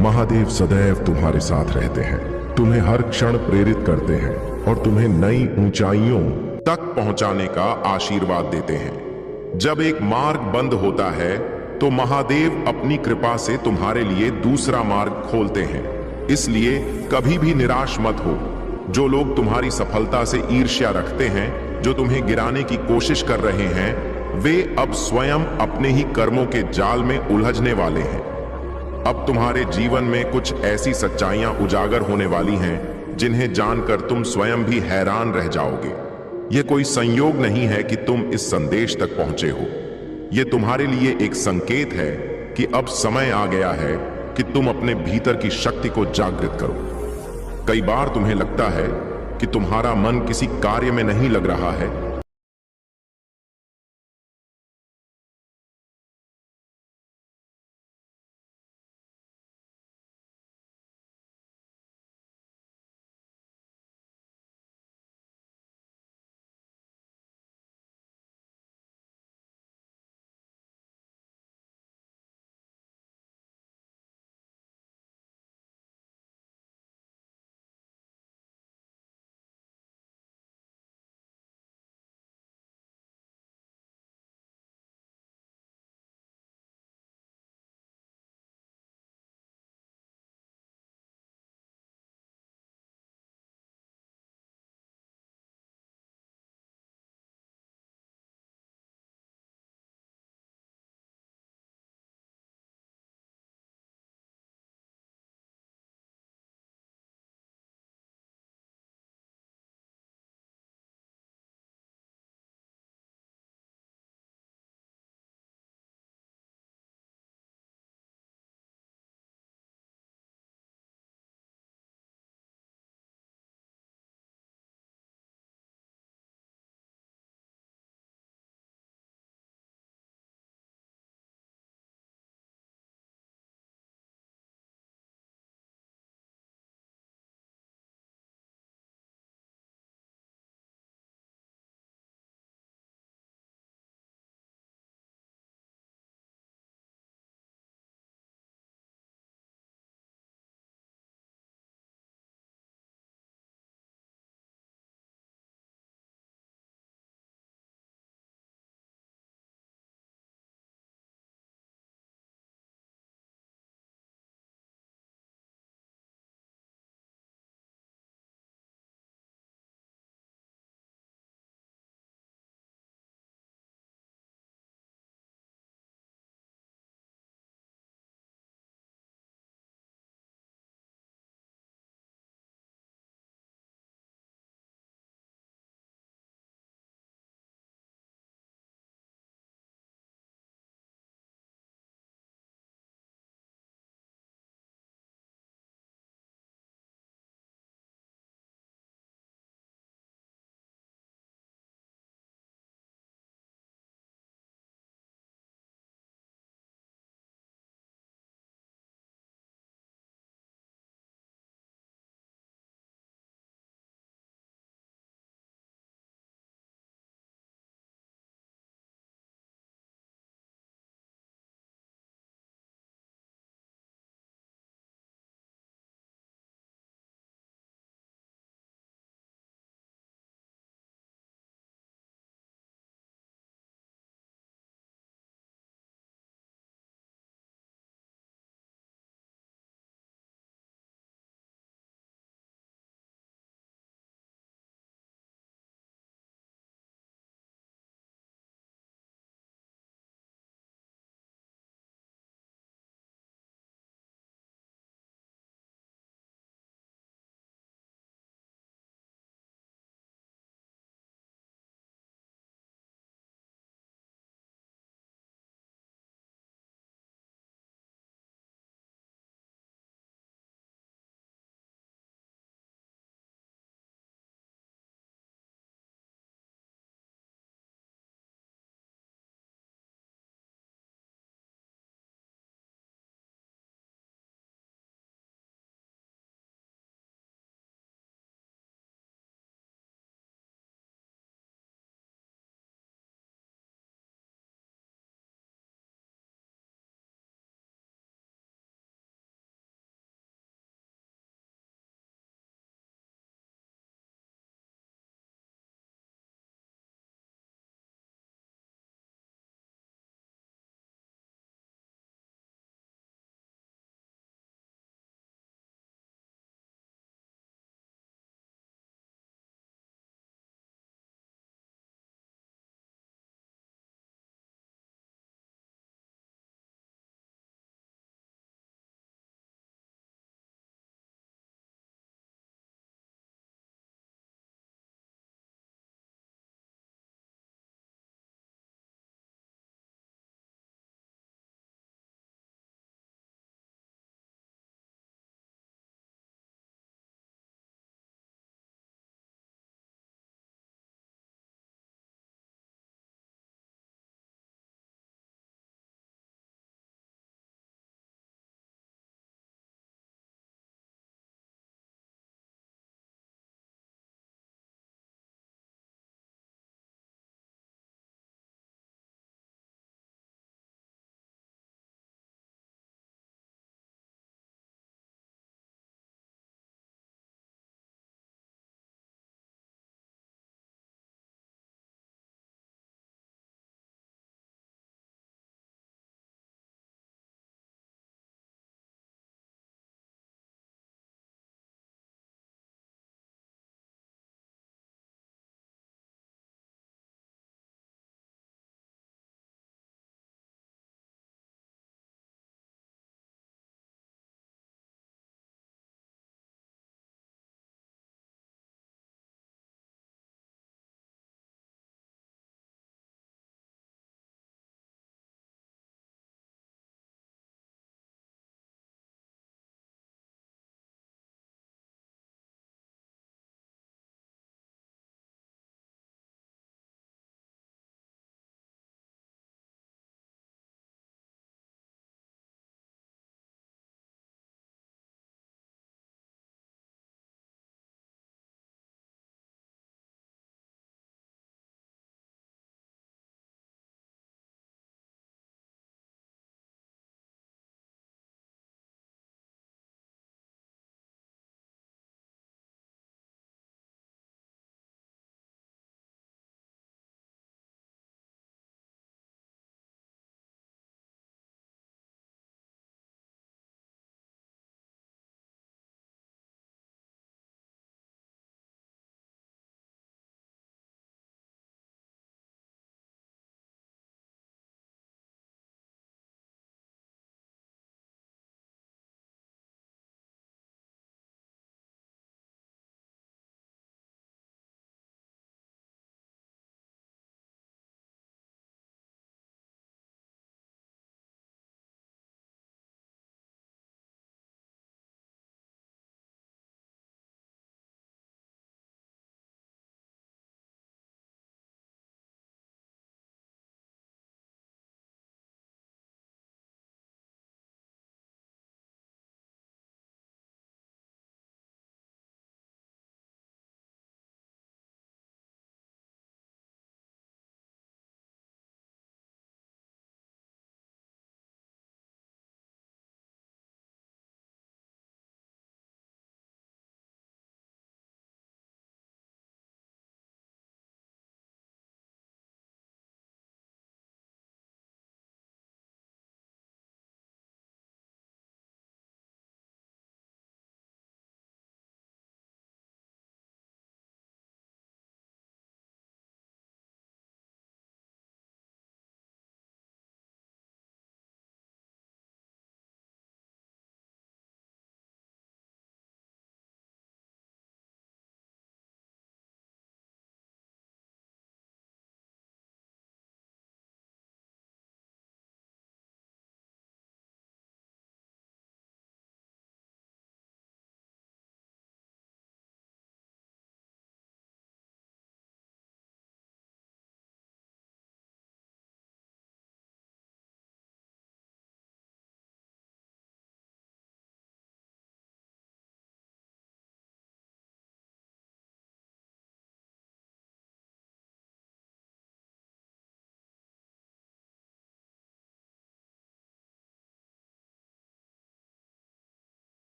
महादेव सदैव तुम्हारे साथ रहते हैं, तुम्हें हर क्षण प्रेरित करते हैं और तुम्हें नई ऊंचाइयों तक पहुंचाने का आशीर्वाद देते हैं। जब एक मार्ग बंद होता है तो महादेव अपनी कृपा से तुम्हारे लिए दूसरा मार्ग खोलते हैं। इसलिए कभी भी निराश मत हो। जो लोग तुम्हारी सफलता से ईर्ष्या रखते हैं, जो तुम्हें गिराने की कोशिश कर रहे हैं, वे अब स्वयं अपने ही कर्मों के जाल में उलझने वाले हैं। अब तुम्हारे जीवन में कुछ ऐसी सच्चाइयां उजागर होने वाली हैं जिन्हें जानकर तुम स्वयं भी हैरान रह जाओगे। यह कोई संयोग नहीं है कि तुम इस संदेश तक पहुंचे हो। यह तुम्हारे लिए एक संकेत है कि अब समय आ गया है कि तुम अपने भीतर की शक्ति को जागृत करो। कई बार तुम्हें लगता है कि तुम्हारा मन किसी कार्य में नहीं लग रहा है,